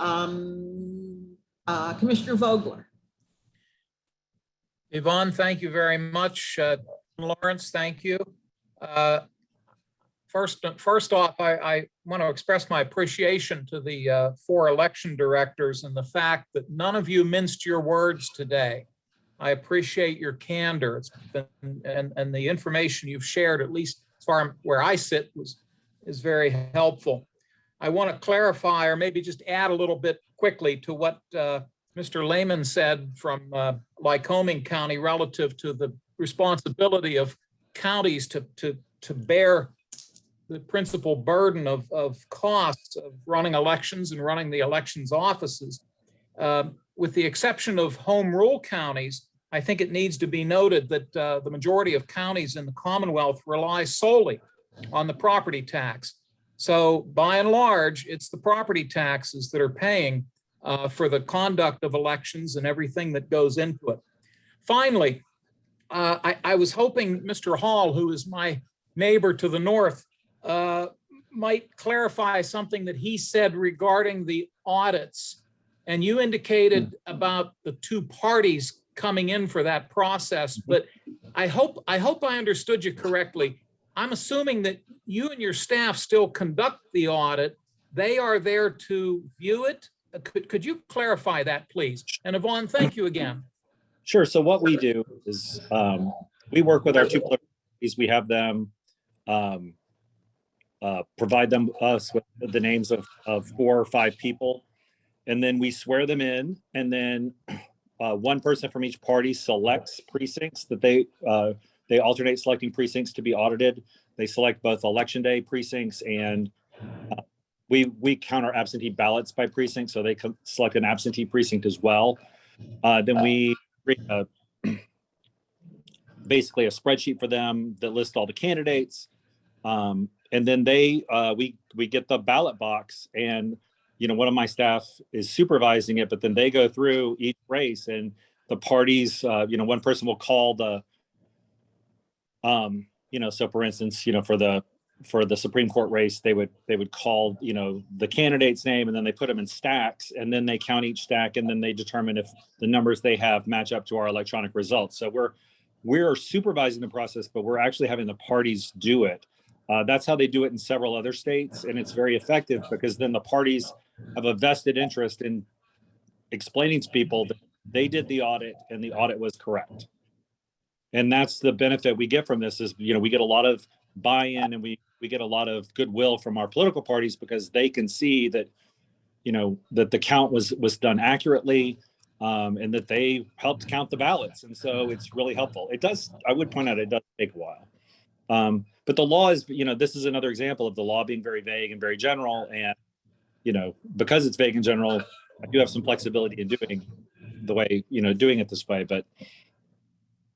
Commissioner Vogler. Yvonne, thank you very much. Lawrence, thank you. First off, I want to express my appreciation to the 4 election directors and the fact that none of you minced your words today. I appreciate your candor. It's been, and the information you've shared, at least as far where I sit, is very helpful. I want to clarify, or maybe just add a little bit quickly to what Mr. Lehman said from Lycoming County relative to the responsibility of counties to bear the principal burden of costs of running elections and running the elections offices. With the exception of home rule counties, I think it needs to be noted that the majority of counties in the Commonwealth rely solely on the property tax. So by and large, it's the property taxes that are paying for the conduct of elections and everything that goes into it. Finally, I was hoping Mr. Hall, who is my neighbor to the north, might clarify something that he said regarding the audits. And you indicated about the 2 parties coming in for that process, but I hope I understood you correctly. I'm assuming that you and your staff still conduct the audit. They are there to view it. Could you clarify that, please? And Yvonne, thank you again. Sure. So what we do is we work with our 2 parties. We have them provide us with the names of 4 or 5 people, and then we swear them in, and then one person from each party selects precincts that they alternate selecting precincts to be audited. They select both election day precincts, and we count our absentee ballots by precinct, so they select an absentee precinct as well. Then we create basically a spreadsheet for them that lists all the candidates. And then we get the ballot box, and one of my staff is supervising it, but then they go through each race and the parties, one person will call the, so for instance, for the Supreme Court race, they would call, the candidate's name, and then they put them in stacks, and then they count each stack, and then they determine if the numbers they have match up to our electronic results. So we're supervising the process, but we're actually having the parties do it. That's how they do it in several other states, and it's very effective because then the parties have a vested interest in explaining to people that they did the audit and the audit was correct. And that's the benefit we get from this is, we get a lot of buy-in and we get a lot of goodwill from our political parties because they can see that, that the count was done accurately, and that they helped count the ballots. And so it's really helpful. I would point out, it does take a while. But the law is, this is another example of the law being very vague and very general. And, because it's vague and general, I do have some flexibility in doing the way, doing it this way. But,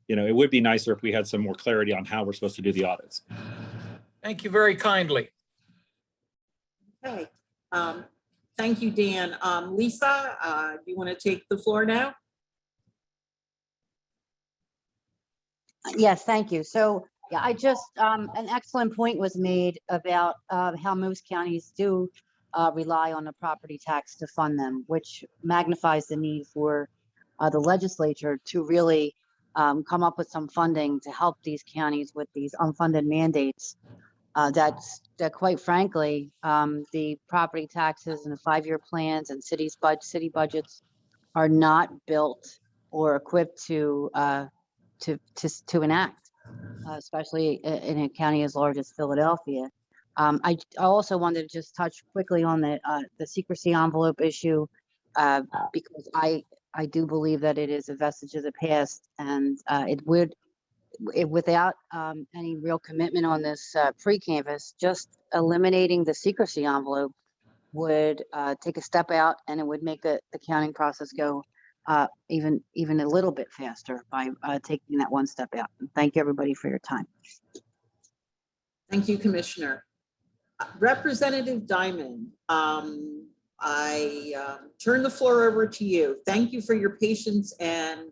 it would be nicer if we had some more clarity on how we're supposed to do the audits. Thank you very kindly. Okay. Thank you, Dan. Lisa, do you want to take the floor now? Yes, thank you. So yeah, an excellent point was made about how most counties do rely on the property tax to fund them, which magnifies the need for the legislature to really come up with some funding to help these counties with these unfunded mandates. That quite frankly, the property taxes and the 5-year plans and city budgets are not built or equipped to enact, especially in a county as large as Philadelphia. I also wanted to just touch quickly on the secrecy envelope issue, because I do believe that it is a vestige of the past, and without any real commitment on this pre-canvass, just eliminating the secrecy envelope would take a step out, and it would make the counting process go even a little bit faster by taking that one step out. And thank you, everybody, for your time. Thank you, Commissioner. Representative Diamond, I turn the floor over to you. Thank you for your patience and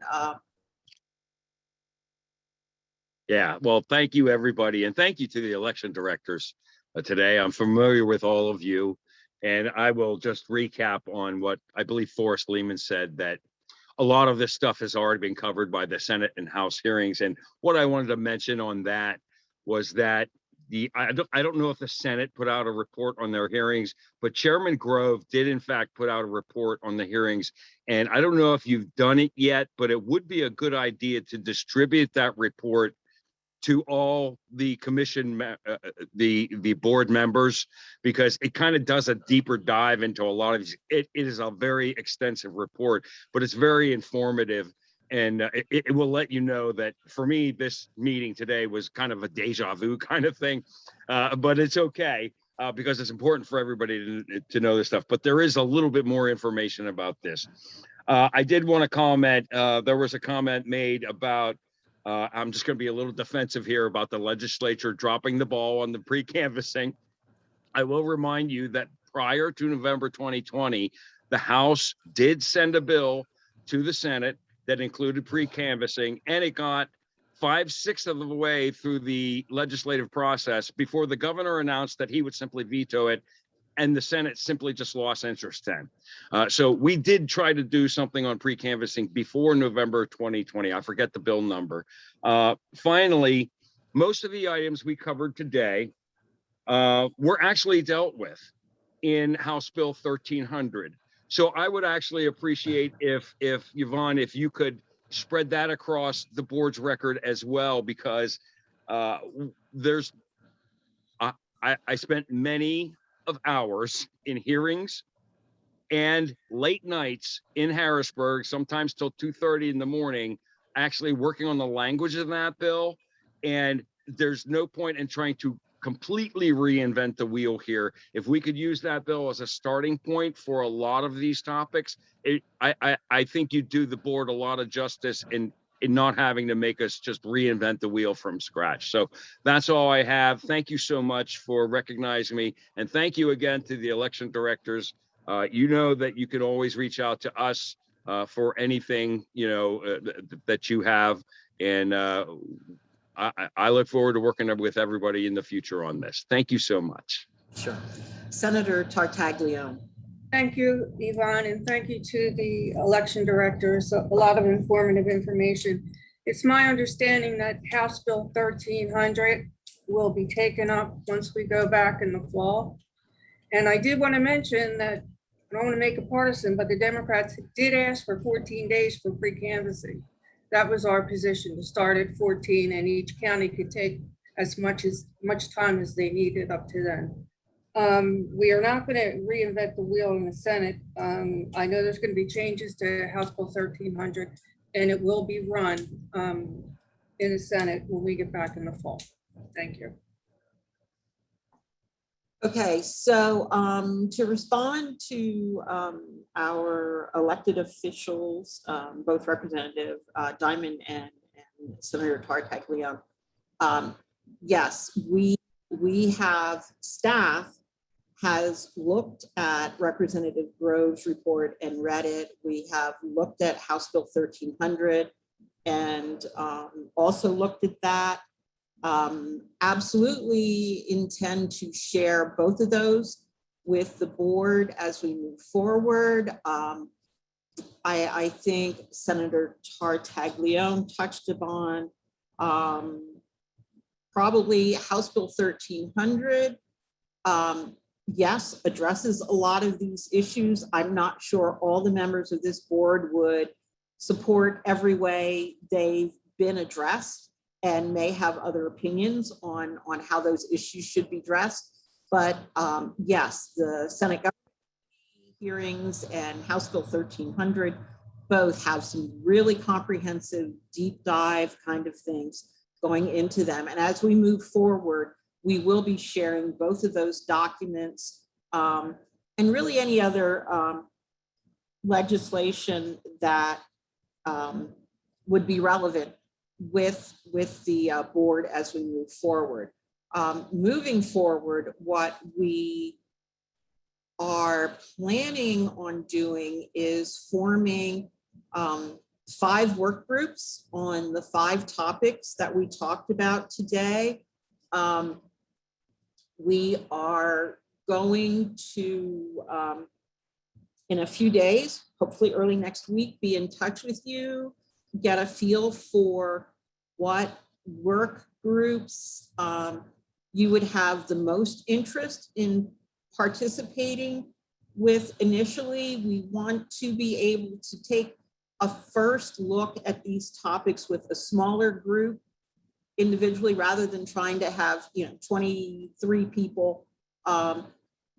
yeah, well, thank you, everybody. And thank you to the election directors today. I'm familiar with all of you, and I will just recap on what I believe Forrest Lehman said, that a lot of this stuff has already been covered by the Senate and House hearings. And what I wanted to mention on that was that I don't know if the Senate put out a report on their hearings, but Chairman Grove did in fact put out a report on the hearings. And I don't know if you've done it yet, but it would be a good idea to distribute that report to all the commission, the board members, because it kind of does a deeper dive into a lot of these. It is a very extensive report, but it's very informative. And it will let you know that for me, this meeting today was kind of a deja vu kind of thing, but it's okay because it's important for everybody to know this stuff. But there is a little bit more information about this. I did want to comment. There was a comment made about, I'm just going to be a little defensive here about the legislature dropping the ball on the pre-canvassing. I will remind you that prior to November 2020, the House did send a bill to the Senate that included pre-canvassing, and it got 5/6 of the way through the legislative process before the governor announced that he would simply veto it, and the Senate simply just lost interest then. So we did try to do something on pre-canvassing before November 2020. I forget the bill number. Finally, most of the items we covered today were actually dealt with in House Bill 1300. So I would actually appreciate if Yvonne, if you could spread that across the board's record as well, because I spent many of hours in hearings and late nights in Harrisburg, sometimes till 2:30 in the morning, actually working on the language of that bill. And there's no point in trying to completely reinvent the wheel here. If we could use that bill as a starting point for a lot of these topics, I think you'd do the board a lot of justice in not having to make us just reinvent the wheel from scratch. So that's all I have. Thank you so much for recognizing me. And thank you again to the election directors You know that you can always reach out to us for anything, that you have. And I look forward to working with everybody in the future on this. Thank you so much. Sure. Senator Tartaglione. Thank you, Yvonne, and thank you to the election directors. A lot of informative information. It's my understanding that House Bill 1300 will be taken up once we go back in the fall. And I did want to mention that, I don't want to make it partisan, but the Democrats did ask for 14 days for pre-canvassing. That was our position, to start at 14, and each county could take as much time as they needed up to then. We are not going to reinvent the wheel in the Senate. I know there's going to be changes to House Bill 1300, and it will be run in the Senate when we get back in the fall. Thank you. Okay, so to respond to our elected officials, both Representative Diamond and Senator Tartaglione, yes, we have staff has looked at Representative Grove's report and read it. We have looked at House Bill 1300 and also looked at that. Absolutely intend to share both of those with the board as we move forward. I think Senator Tartaglione touched upon probably House Bill 1300. Yes, addresses a lot of these issues. I'm not sure all the members of this board would support every way they've been addressed, and may have other opinions on how those issues should be addressed. But yes, the Senate government hearings and House Bill 1300 both have some really comprehensive, deep dive kind of things going into them. And as we move forward, we will be sharing both of those documents and really any other legislation that would be relevant with the board as we move forward. Moving forward, what we are planning on doing is forming 5 work groups on the 5 topics that we talked about today. We are going to, in a few days, hopefully early next week, be in touch with you, get a feel for what work groups you would have the most interest in participating with initially. We want to be able to take a first look at these topics with a smaller group individually, rather than trying to have 23 people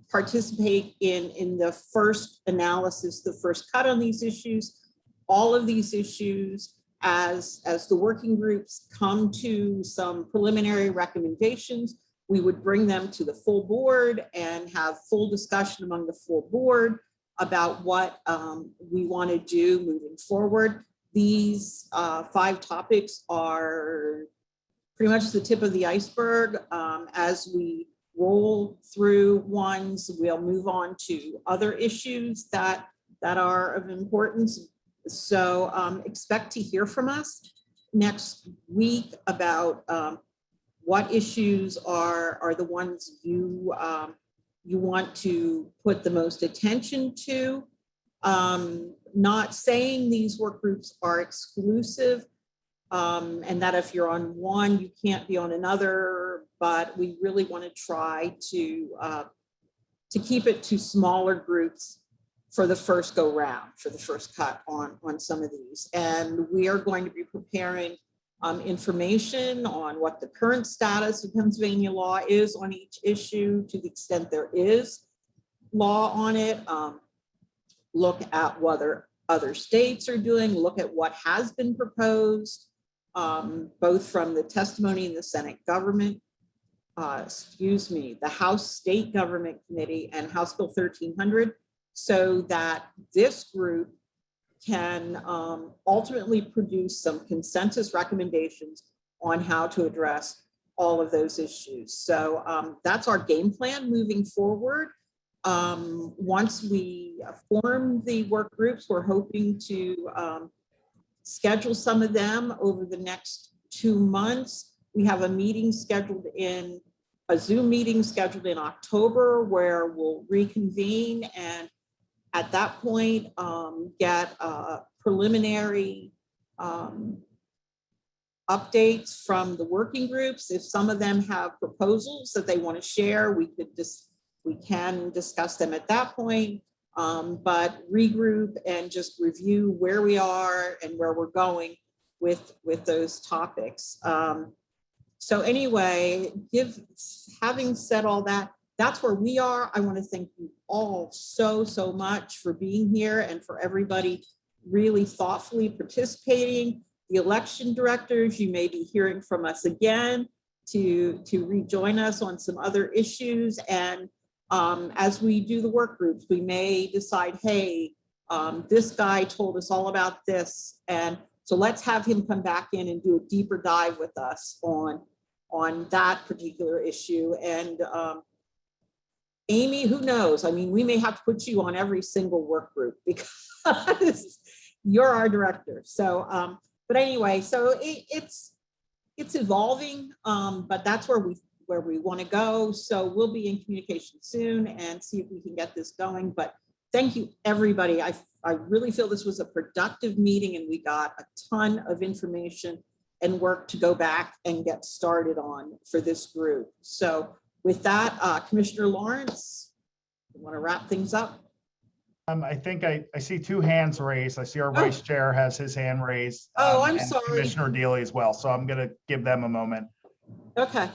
participate in the first analysis, the first cut on these issues. All of these issues, as the working groups come to some preliminary recommendations, we would bring them to the full board and have full discussion among the full board about what we want to do moving forward. These 5 topics are pretty much the tip of the iceberg. As we roll through ones, we'll move on to other issues that are of importance. So expect to hear from us next week about what issues are the ones you want to put the most attention to. Not saying these work groups are exclusive, and that if you're on one, you can't be on another, but we really want to try to keep it to smaller groups for the first go round, for the first cut on some of these. And we are going to be preparing information on what the current status of Pennsylvania law is on each issue, to the extent there is law on it. Look at what other states are doing, look at what has been proposed, both from the testimony in the Senate government, the House State Government Committee and House Bill 1300, so that this group can ultimately produce some consensus recommendations on how to address all of those issues. So that's our game plan moving forward. Once we form the work groups, we're hoping to schedule some of them over the next 2 months. We have a meeting scheduled a Zoom meeting scheduled in October where we'll reconvene and at that point get preliminary updates from the working groups. If some of them have proposals that they want to share, we can discuss them at that point, but regroup and just review where we are and where we're going with those topics. So anyway, having said all that, that's where we are. I want to thank you all so much for being here and for everybody really thoughtfully participating. The election directors, you may be hearing from us again to rejoin us on some other issues. And as we do the work groups, we may decide, hey, this guy told us all about this. And so let's have him come back in and do a deeper dive with us on that particular issue. And Amy, who knows? I mean, we may have to put you on every single work group because you're our director. So, but anyway, so it's evolving, but that's where we want to go. So we'll be in communication soon and see if we can get this going. But thank you, everybody. I really feel this was a productive meeting and we got a ton of information and work to go back and get started on for this group. So with that, Commissioner Lawrence, you want to wrap things up? I think I see 2 hands raised. I see our vice chair has his hand raised. Oh, I'm and sorry. Commissioner Deely as well. So I'm going to give them a moment. Okay.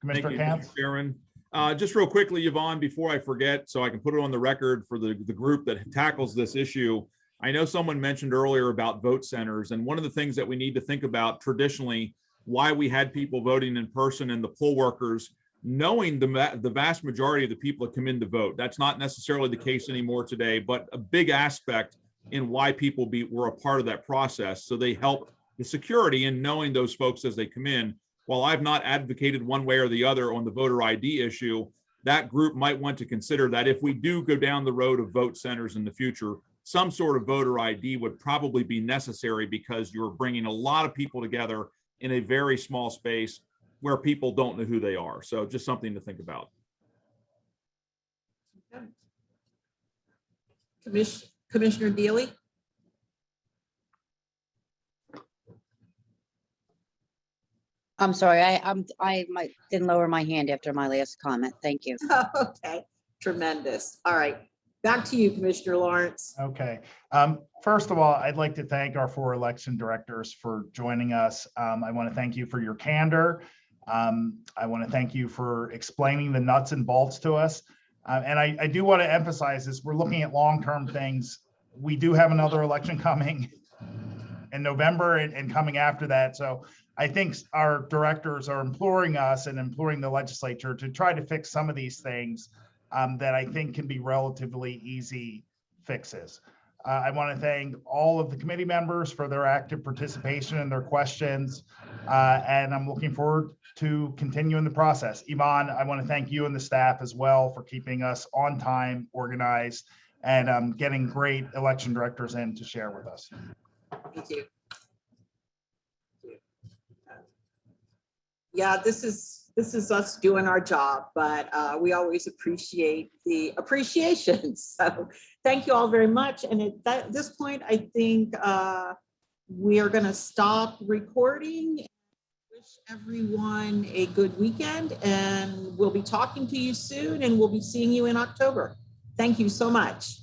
Commissioner Thank you, Cantz. Mr. Chairman. Just real quickly, Yvonne, before I forget, so I can put it on the record for the group that tackles this issue. I know someone mentioned earlier about vote centers, and one of the things that we need to think about traditionally, why we had people voting in person and the poll workers, knowing the vast majority of the people that come in to vote. That's not necessarily the case anymore today, but a big aspect in why people were a part of that process. So they help the security in knowing those folks as they come in. While I've not advocated one way or the other on the voter ID issue, that group might want to consider that if we do go down the road of vote centers in the future, some sort of voter ID would probably be necessary because you're bringing a lot of people together in a very small space where people don't know who they are. So just something to think about. Okay. Commissioner Deely? I'm sorry, I didn't lower my hand after my last comment. Thank you. Okay, tremendous. All right, back to you, Commissioner Lawrence. Okay. First of all, I'd like to thank our 4 election directors for joining us. I want to thank you for your candor. I want to thank you for explaining the nuts and bolts to us. And I do want to emphasize this. We're looking at long-term things. We do have another election coming in November and coming after that. So I think our directors are imploring us and imploring the legislature to try to fix some of these things that I think can be relatively easy fixes. I want to thank all of the committee members for their active participation and their questions. And I'm looking forward to continuing the process. Iman, I want to thank you and the staff as well for keeping us on time, organized, and getting great election directors in to share with us. Thank you. Yeah, this is us doing our job, but we always appreciate the appreciation. So thank you all very much. And at this point, I think we are going to stop recording. Wish everyone a good weekend, and we'll be talking to you soon, and we'll be seeing you in October. Thank you so much.